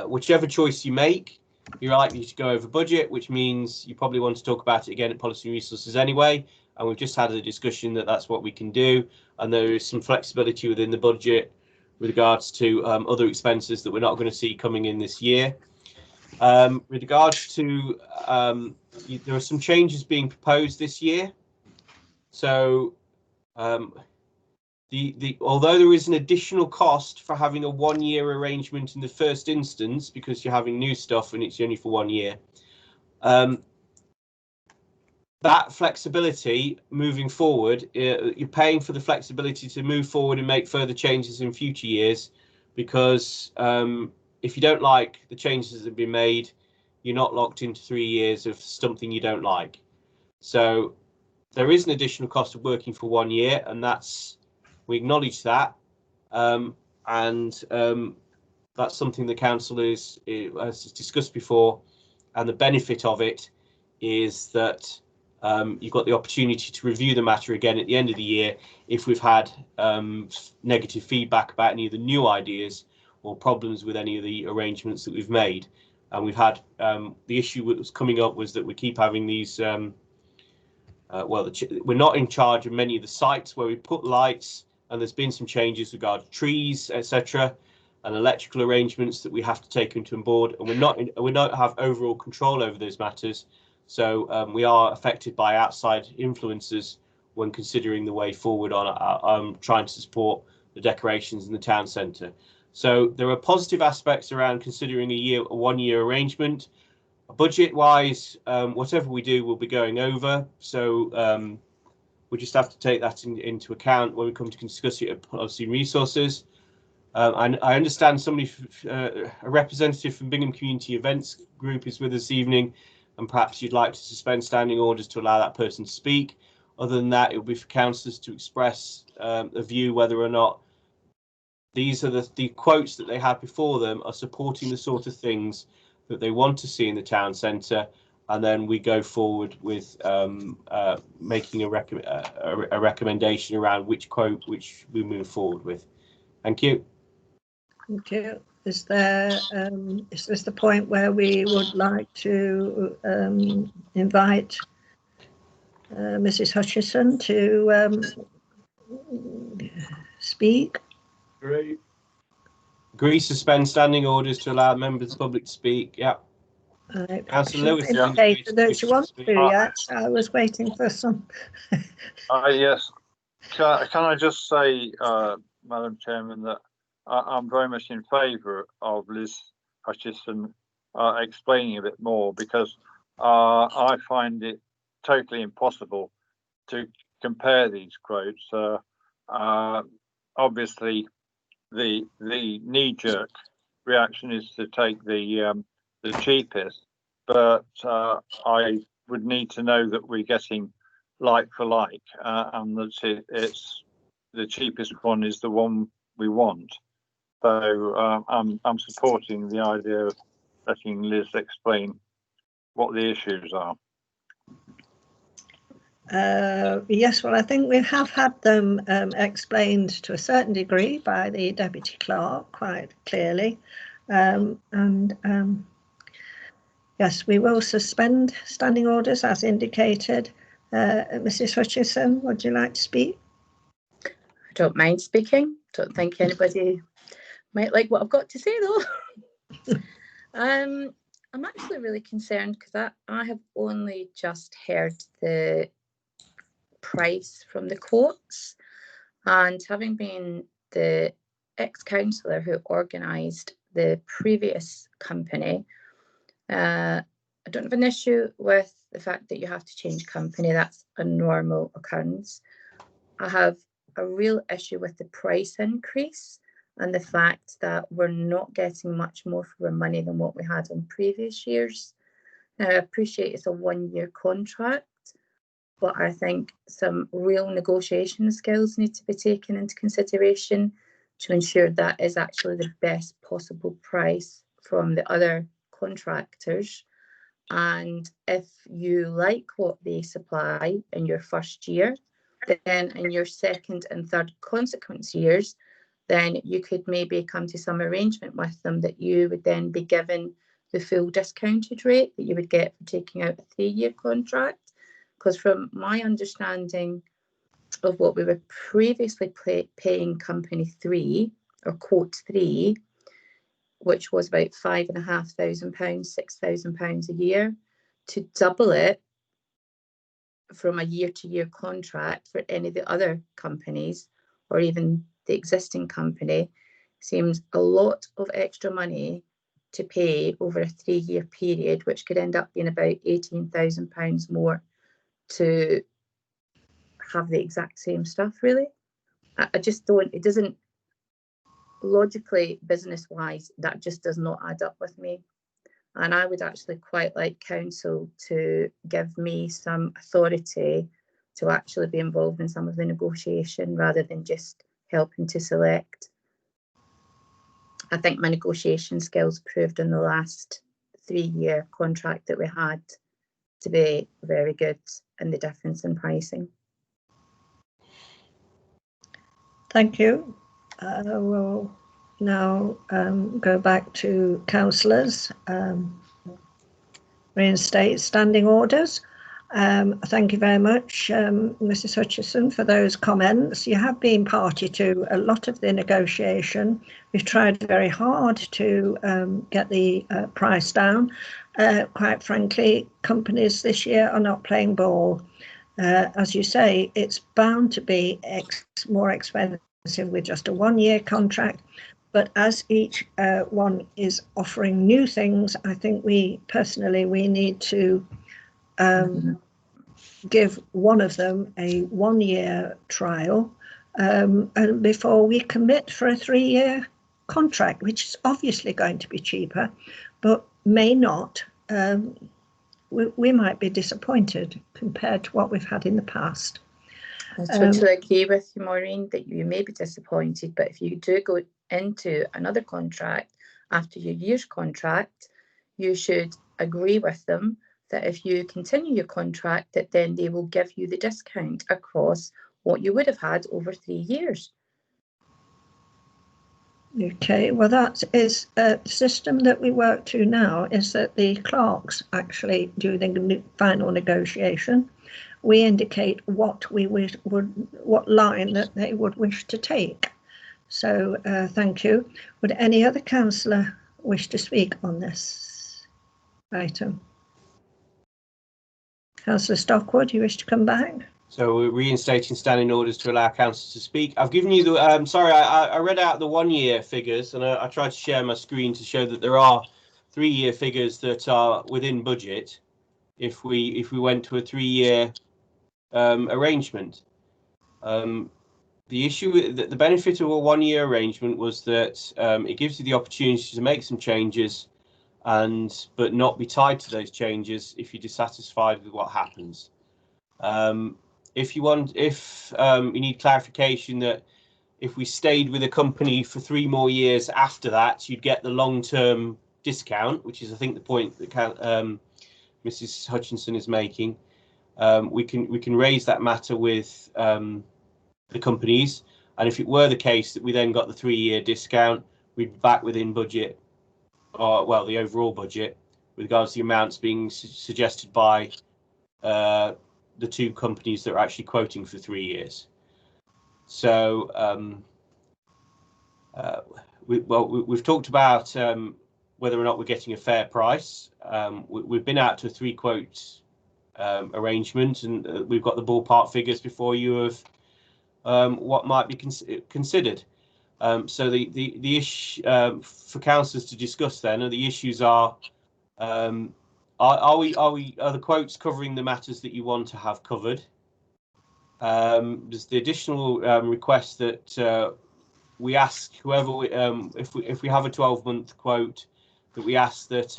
[SPEAKER 3] whichever choice you make, you're likely to go over budget, which means you probably want to talk about it again at Policy and Resources anyway. And we've just had a discussion that that's what we can do. And there is some flexibility within the budget with regards to other expenses that we're not going to see coming in this year. With regards to, there are some changes being proposed this year. So although there is an additional cost for having a 1 year arrangement in the first instance, because you're having new stuff and it's only for 1 year, that flexibility moving forward, you're paying for the flexibility to move forward and make further changes in future years, because if you don't like the changes that have been made, you're not locked into 3 years of something you don't like. So there is an additional cost of working for 1 year, and we acknowledge that, and that's something the council has discussed before, and the benefit of it is that you've got the opportunity to review the matter again at the end of the year if we've had negative feedback about any of the new ideas or problems with any of the arrangements that we've made. And we've had the issue that was coming up was that we keep having these we're not in charge of many of the sites where we put lights, and there's been some changes regarding trees, etc., and electrical arrangements that we have to take into board, and we don't have overall control over those matters. So we are affected by outside influences when considering the way forward on trying to support the decorations in the town centre. So there are positive aspects around considering a 1 year arrangement, Budget wise, whatever we do, we'll be going over. So we just have to take that into account when we come to discuss it at Policy and Resources. And I understand somebody, a representative from Bingham Community Events Group is with us this evening, and perhaps you'd like to suspend standing orders to allow that person to speak. Other than that, it will be for councillors to express a view whether or not these are the quotes that they have before them are supporting the sort of things that they want to see in the town centre, and then we go forward with making a recommendation around which quote which we move forward with. Thank you.
[SPEAKER 1] Thank you. Is there is this the point where we would like to invite Mrs. Hutchison to speak?
[SPEAKER 9] Great.
[SPEAKER 3] Agree, suspend standing orders to allow members of the public to speak. Yeah.
[SPEAKER 1] Right.
[SPEAKER 3] Councillor Lewis.
[SPEAKER 1] Indicated that she wants to yet. I was waiting for some.
[SPEAKER 2] Yes. Can I just say, Madam Chairman, that I'm very much in favour of Liz Hutchison explaining a bit more, because I find it totally impossible to compare these quotes. Obviously, the knee-jerk reaction is to take the cheapest, but I would need to know that we're getting like for like, and that it's the cheapest one is the one we want. So I'm supporting the idea of letting Liz explain what the issues are.
[SPEAKER 1] Yes, well, I think we have had them explained to a certain degree by the Deputy Clerk quite clearly. Yes, we will suspend standing orders as indicated. Mrs. Hutchison, would you like to speak?
[SPEAKER 10] I don't mind speaking. Don't think anybody might like what I've got to say though. I'm actually really concerned because I have only just heard the price from the quotes, and having been the ex-councillor who organised the previous company, I don't have an issue with the fact that you have to change company. That's a normal occurrence. I have a real issue with the price increase and the fact that we're not getting much more for our money than what we had in previous years. Now, I appreciate it's a one-year contract, but I think some real negotiation skills need to be taken into consideration to ensure that is actually the best possible price from the other contractors. And if you like what they supply in your first year, then in your second and third consequent years, then you could maybe come to some arrangement with them that you would then be given the full discounted rate that you would get for taking out a 3-year contract. Because from my understanding of what we were previously paying company 3 or quote 3, which was about £5,500, £6,000 a year, to double it from a year-to-year contract for any of the other companies or even the existing company seems a lot of extra money to pay over a 3-year period, which could end up being about £18,000 more to have the exact same stuff, really. I just don't, it doesn't, logically, business-wise, that just does not add up with me. And I would actually quite like council to give me some authority to actually be involved in some of the negotiation rather than just helping to select. I think my negotiation skills proved in the last 3-year contract that we had to be very good in the difference in pricing.
[SPEAKER 1] Thank you. We'll now go back to councillors. Reinstate standing orders. Thank you very much, Mrs. Hutchison, for those comments. You have been party to a lot of the negotiation. We've tried very hard to get the price down. Quite frankly, companies this year are not playing ball. As you say, it's bound to be more expensive with just a 1-year contract. But as each one is offering new things, I think we need to give one of them a 1-year trial and before we commit for a 3-year contract, which is obviously going to be cheaper, but may not. We might be disappointed compared to what we've had in the past.
[SPEAKER 10] I totally agree with you, Maureen, that you may be disappointed, but if you do go into another contract after your year's contract, you should agree with them that if you continue your contract, that then they will give you the discount across what you would have had over 3 years.
[SPEAKER 1] Okay, well, that is a system that we work to now, is that the clerks actually do the final negotiation. We indicate what we what line that they would wish to take. So thank you. Would any other councillor wish to speak on this item? Councillor Stockwood, you wish to come back?
[SPEAKER 3] So we're reinstating standing orders to allow councillors to speak. I've given you the, sorry, I read out the 1-year figures, and I tried to share my screen to show that there are 3-year figures that are within budget if we went to a 3-year arrangement. The issue, the benefit of a 1-year arrangement was that it gives you the opportunity to make some changes but not be tied to those changes if you're dissatisfied with what happens. If you need clarification that if we stayed with a company for 3 more years after that, you'd get the long-term discount, which is, I think, the point that Mrs. Hutchinson is making. We can raise that matter with the companies, and if it were the case that we then got the 3-year discount, we'd be back within budget, or well, the overall budget, with regards to the amounts being suggested by the 2 companies that are actually quoting for 3 years. So we've talked about whether or not we're getting a fair price. We've been out to a 3-quote arrangement, and we've got the ballpark figures before you of what might be considered. So the issue for councillors to discuss then, are the issues are the quotes covering the matters that you want to have covered? There's the additional request that we ask whoever if we have a 12-month quote, that we ask that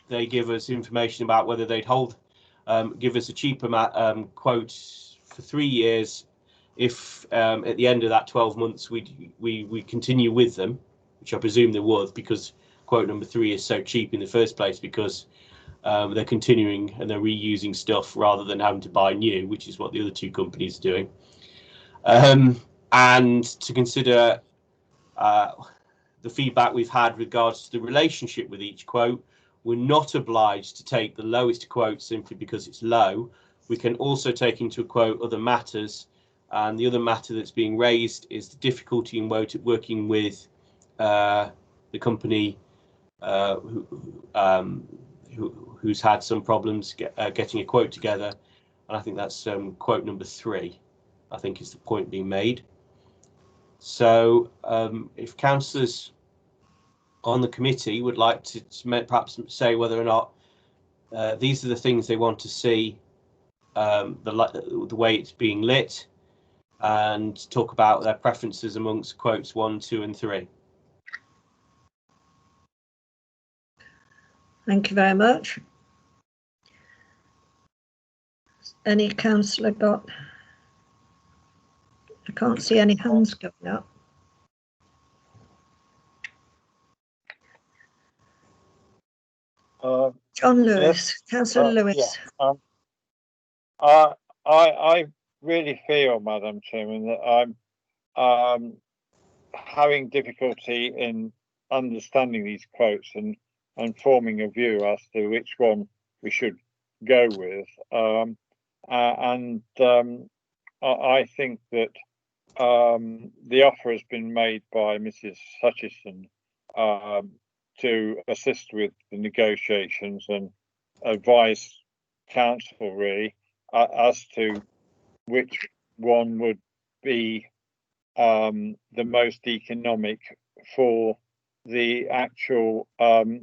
[SPEAKER 3] they give us information about whether they'd give us a cheaper quote for 3 years if at the end of that 12 months we continue with them, which I presume they would, because quote number 3 is so cheap in the first place, because they're continuing and they're reusing stuff rather than having to buy new, which is what the other 2 companies are doing. And to consider the feedback we've had with regards to the relationship with each quote. We're not obliged to take the lowest quote simply because it's low. We can also take into account other matters, and the other matter that's being raised is the difficulty in working with the company who's had some problems getting a quote together, and I think that's quote number 3, I think, is the point being made. So if councillors on the committee would like to perhaps say whether or not these are the things they want to see, the way it's being lit, and talk about their preferences amongst quotes 1, 2 and 3.
[SPEAKER 1] Thank you very much. Any councillor got? I can't see any hands going up. John Lewis, yes. Councillor Lewis.
[SPEAKER 2] Yeah. I really feel, Madam Chairman, that I'm having difficulty in understanding these quotes and forming a view as to which one we should go with. I think that the offer has been made by Mrs. Hutchison to assist with the negotiations and advise council really as to which one would be the most economic for the actual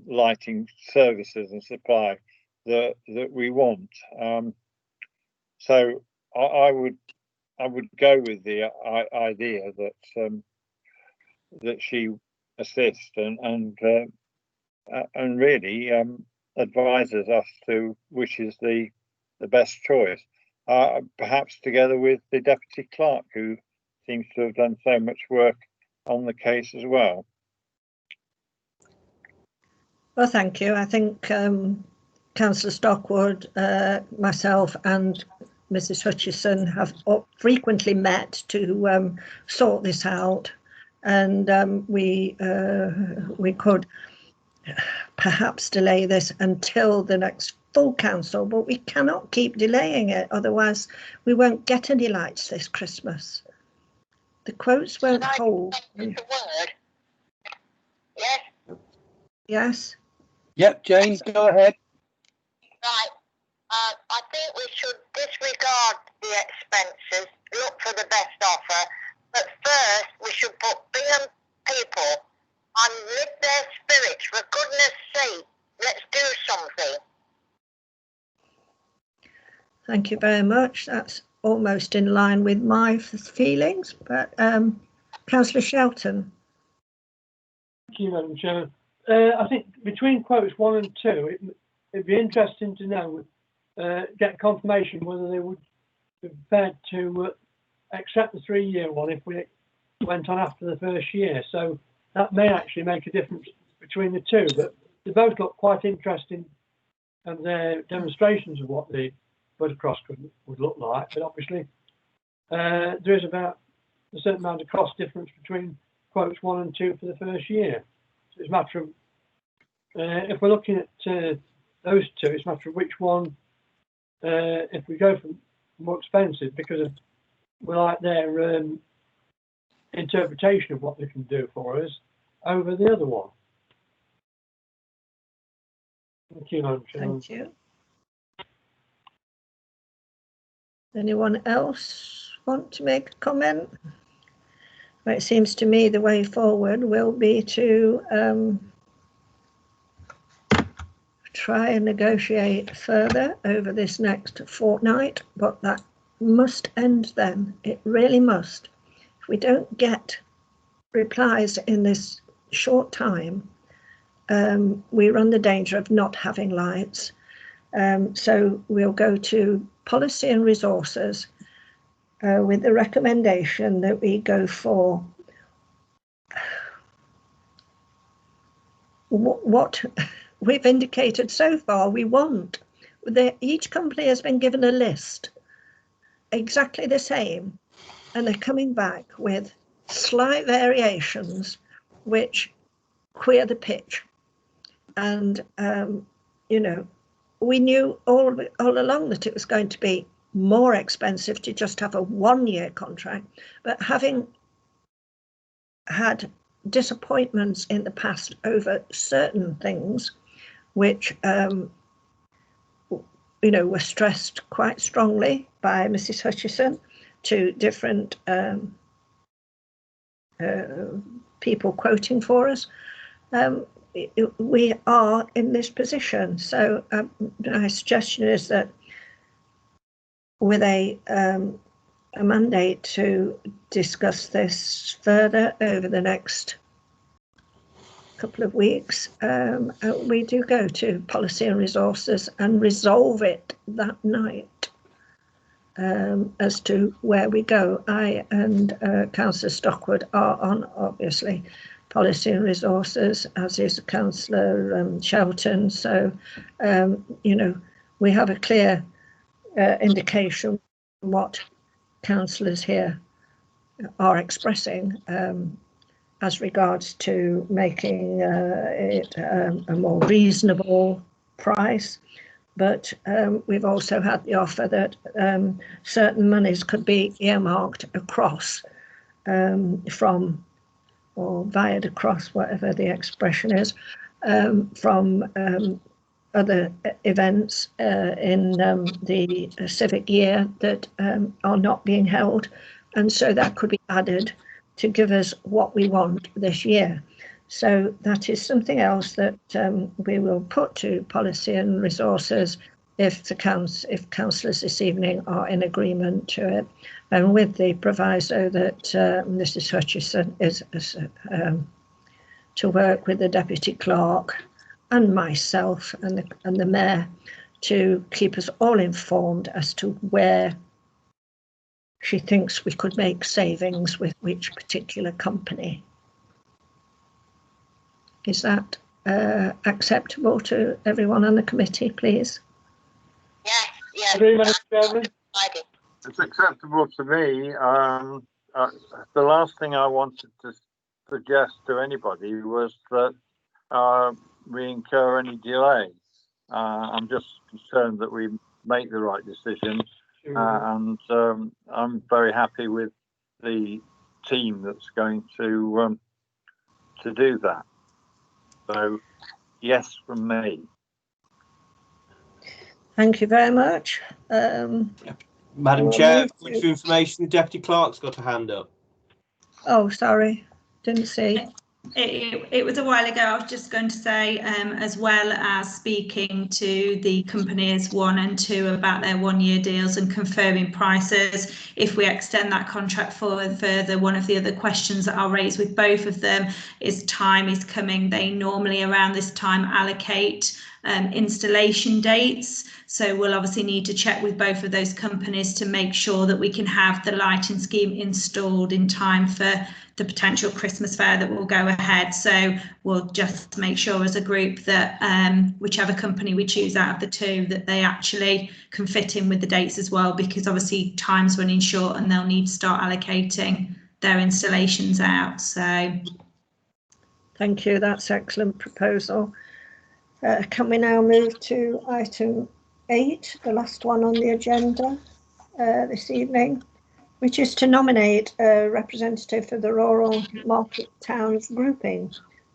[SPEAKER 2] lighting services and supply that we want. So I would go with the idea that that she assist and really advises us to which is the best choice. Perhaps together with the deputy clerk, who seems to have done so much work on the case as well.
[SPEAKER 1] Well, thank you. I think Councillor Stockwood, myself and Mrs Hutchison have frequently met to sort this out, and we could perhaps delay this until the next full council, but we cannot keep delaying it, otherwise we won't get any lights this Christmas. The quotes won't hold.
[SPEAKER 8] Word. Yes.
[SPEAKER 1] Yes.
[SPEAKER 6] Yep, Jane, go ahead.
[SPEAKER 8] Right. I think we should disregard the expenses, look for the best offer, but first we should put Bingham people and lift their spirits. For goodness sake, let's do something.
[SPEAKER 1] Thank you very much. That's almost in line with my feelings, but Councillor Shelton.
[SPEAKER 9] Thank you, Madam Chairman. I think between quotes 1 and 2, it'd be interesting to know, get confirmation whether they would be prepared to accept the 3-year one if we went on after the first year. So that may actually make a difference between the two, but they both look quite interesting, and they're demonstrations of what the Budacross would look like. But obviously, there is about a certain amount of cost difference between quotes 1 and 2 for the first year. So it's a matter of, if we're looking at those two, it's a matter of which one, if we go for more expensive, because we like their interpretation of what they can do for us over the other one. Thank you, Madam Chairman.
[SPEAKER 1] Thank you. Anyone else want to make a comment? Well, it seems to me the way forward will be to try and negotiate further over this next fortnight, but that must end then. It really must. If we don't get replies in this short time, we run the danger of not having lights. So we'll go to policy and resources with the recommendation that we go for what we've indicated so far we want. Each company has been given a list exactly the same, and they're coming back with slight variations which queer the pitch. And you know, we knew all along that it was going to be more expensive to just have a 1-year contract, but having had disappointments in the past over certain things which you know, were stressed quite strongly by Mrs Hutchison to different people quoting for us, we are in this position. So my suggestion is that with a mandate to discuss this further over the next couple of weeks, we do go to policy and resources and resolve it that night as to where we go. I and Councillor Stockwood are on, obviously, policy and resources, as is Councillor Shelton. So, you know, we have a clear indication what councillors here are expressing as regards to making it a more reasonable price. But we've also had the offer that certain monies could be earmarked across from, or vied across, whatever the expression is, from other events in the civic year that are not being held. And so that could be added to give us what we want this year. So that is something else that we will put to policy and resources if councillors this evening are in agreement to it, and with the proviso that Mrs. Hutchison is to work with the deputy clerk and myself and the mayor to keep us all informed as to where she thinks we could make savings with which particular company. Is that acceptable to everyone on the committee, please?
[SPEAKER 8] Yes, yes.
[SPEAKER 9] Agree, Madam Chairman.
[SPEAKER 2] It's acceptable to me. The last thing I wanted to suggest to anybody was that we incur any delay. I'm just concerned that we make the right decision, and I'm very happy with the team that's going to do that. So, yes, from me.
[SPEAKER 1] Thank you very much.
[SPEAKER 3] Madam Chair, point of information, the Deputy Clerk's got a hand up.
[SPEAKER 1] Oh, sorry, didn't see.
[SPEAKER 5] It was a while ago. I was just going to say, as well as speaking to the companies 1 and 2 about their 1-year deals and confirming prices, if we extend that contract forward further, one of the other questions that I'll raise with both of them is time is coming. They normally around this time allocate installation dates. So we'll obviously need to check with both of those companies to make sure that we can have the lighting scheme installed in time for the potential Christmas fair that will go ahead. So we'll just make sure as a group that whichever company we choose out of the 2, that they actually can fit in with the dates as well, because obviously time's running short and they'll need to start allocating their installations out. So
[SPEAKER 1] thank you, that's excellent proposal. Can we now move to item 8, the last one on the agenda this evening, which is to nominate a representative for the Rural Market Towns Grouping,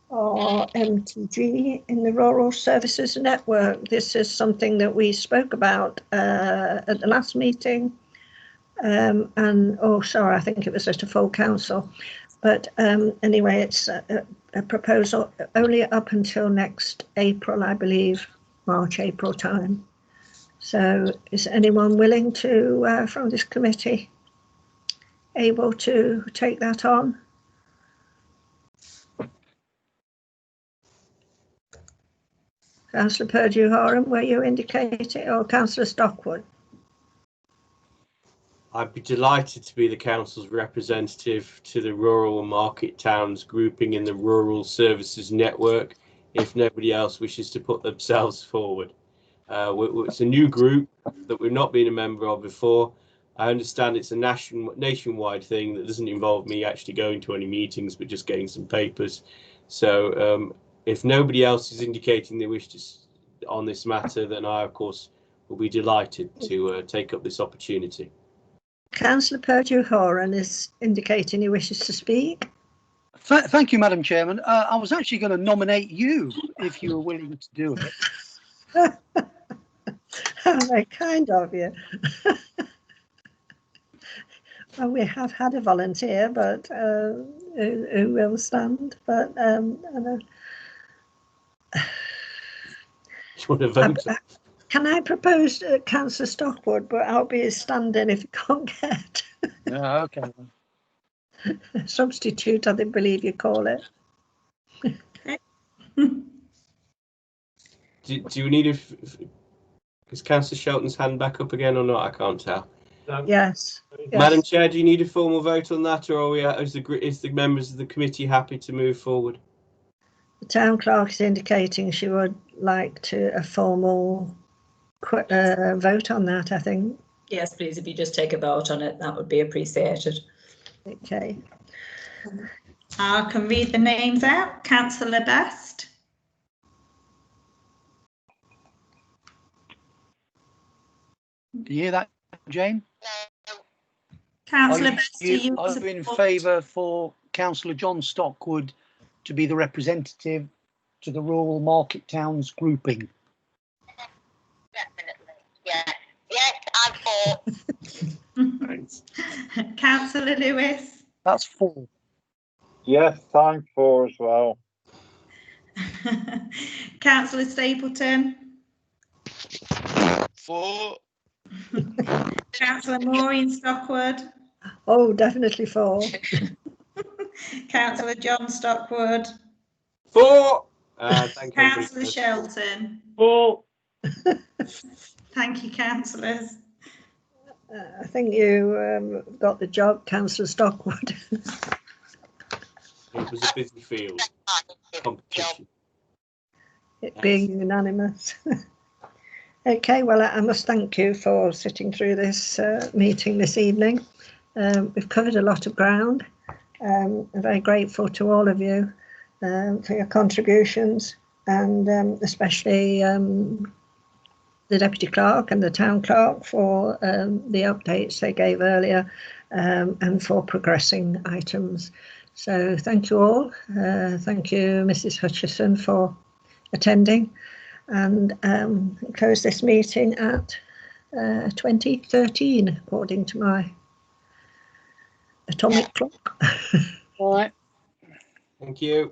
[SPEAKER 1] or MTG, in the Rural Services Network. This is something that we spoke about at the last meeting, and I think it was at a full council. But anyway, it's a proposal only up until next April, I believe, March, April time. So is anyone willing to, from this committee, able to take that on? Councillor Purdue-Horan, were you indicating, or Councillor Stockwood?
[SPEAKER 3] I'd be delighted to be the council's representative to the Rural Market Towns Grouping in the Rural Services Network, if nobody else wishes to put themselves forward. It's a new group that we've not been a member of before. I understand it's a nationwide thing that doesn't involve me actually going to any meetings, but just getting some papers. So if nobody else is indicating they wish to on this matter, then I, of course, will be delighted to take up this opportunity.
[SPEAKER 1] Councillor Purdue-Horan is indicating he wishes to speak.
[SPEAKER 6] Thank you, Madam Chairman. I was actually going to nominate you if you were willing to do it.
[SPEAKER 1] Very kind of you. Well, we have had a volunteer, but who will stand? But can I propose Councillor Stockwood? But I'll be stand-in if you can't get.
[SPEAKER 6] Yeah, okay.
[SPEAKER 1] Substitute, I think, believe you call it.
[SPEAKER 3] Do we need is Councillor Shelton's hand back up again or not? I can't tell.
[SPEAKER 1] Yes.
[SPEAKER 3] Madam Chair, do you need a formal vote on that, or are we, is the members of the committee happy to move forward?
[SPEAKER 1] The town clerk is indicating she would like to a formal vote on that, I think.
[SPEAKER 4] Yes, please, if you just take a vote on it, that would be appreciated.
[SPEAKER 1] Okay.
[SPEAKER 5] I can read the names out. Councillor Best.
[SPEAKER 6] Do you hear that, Jane?
[SPEAKER 5] Councillor Best,
[SPEAKER 6] are you in favour for Councillor John Stockwood to be the representative to the Rural Market Towns Grouping?
[SPEAKER 8] Definitely, yes. Yes, I'm for.
[SPEAKER 5] Councillor Lewis.
[SPEAKER 6] That's 4.
[SPEAKER 2] Yes, I'm for as well.
[SPEAKER 5] Councillor Stapleton,
[SPEAKER 11] For.
[SPEAKER 5] Councillor Maureen Stockwood,
[SPEAKER 1] Oh, definitely for.
[SPEAKER 5] Councillor John Stockwood,
[SPEAKER 3] For. Thank you.
[SPEAKER 5] Councillor Shelton.
[SPEAKER 9] For.
[SPEAKER 5] Thank you, councillors.
[SPEAKER 1] I think you got the job, Councillor Stockwood.
[SPEAKER 3] It was a busy field competition.
[SPEAKER 1] It being unanimous. Okay, well, I must thank you for sitting through this meeting this evening. We've covered a lot of ground. I'm very grateful to all of you for your contributions, and especially the Deputy Clerk and the Town Clerk for the updates they gave earlier, and for progressing items. So thank you all. Thank you, Mrs. Hutchison, for attending, and close this meeting at 2013, according to my atomic clock.
[SPEAKER 6] All right.
[SPEAKER 3] Thank you.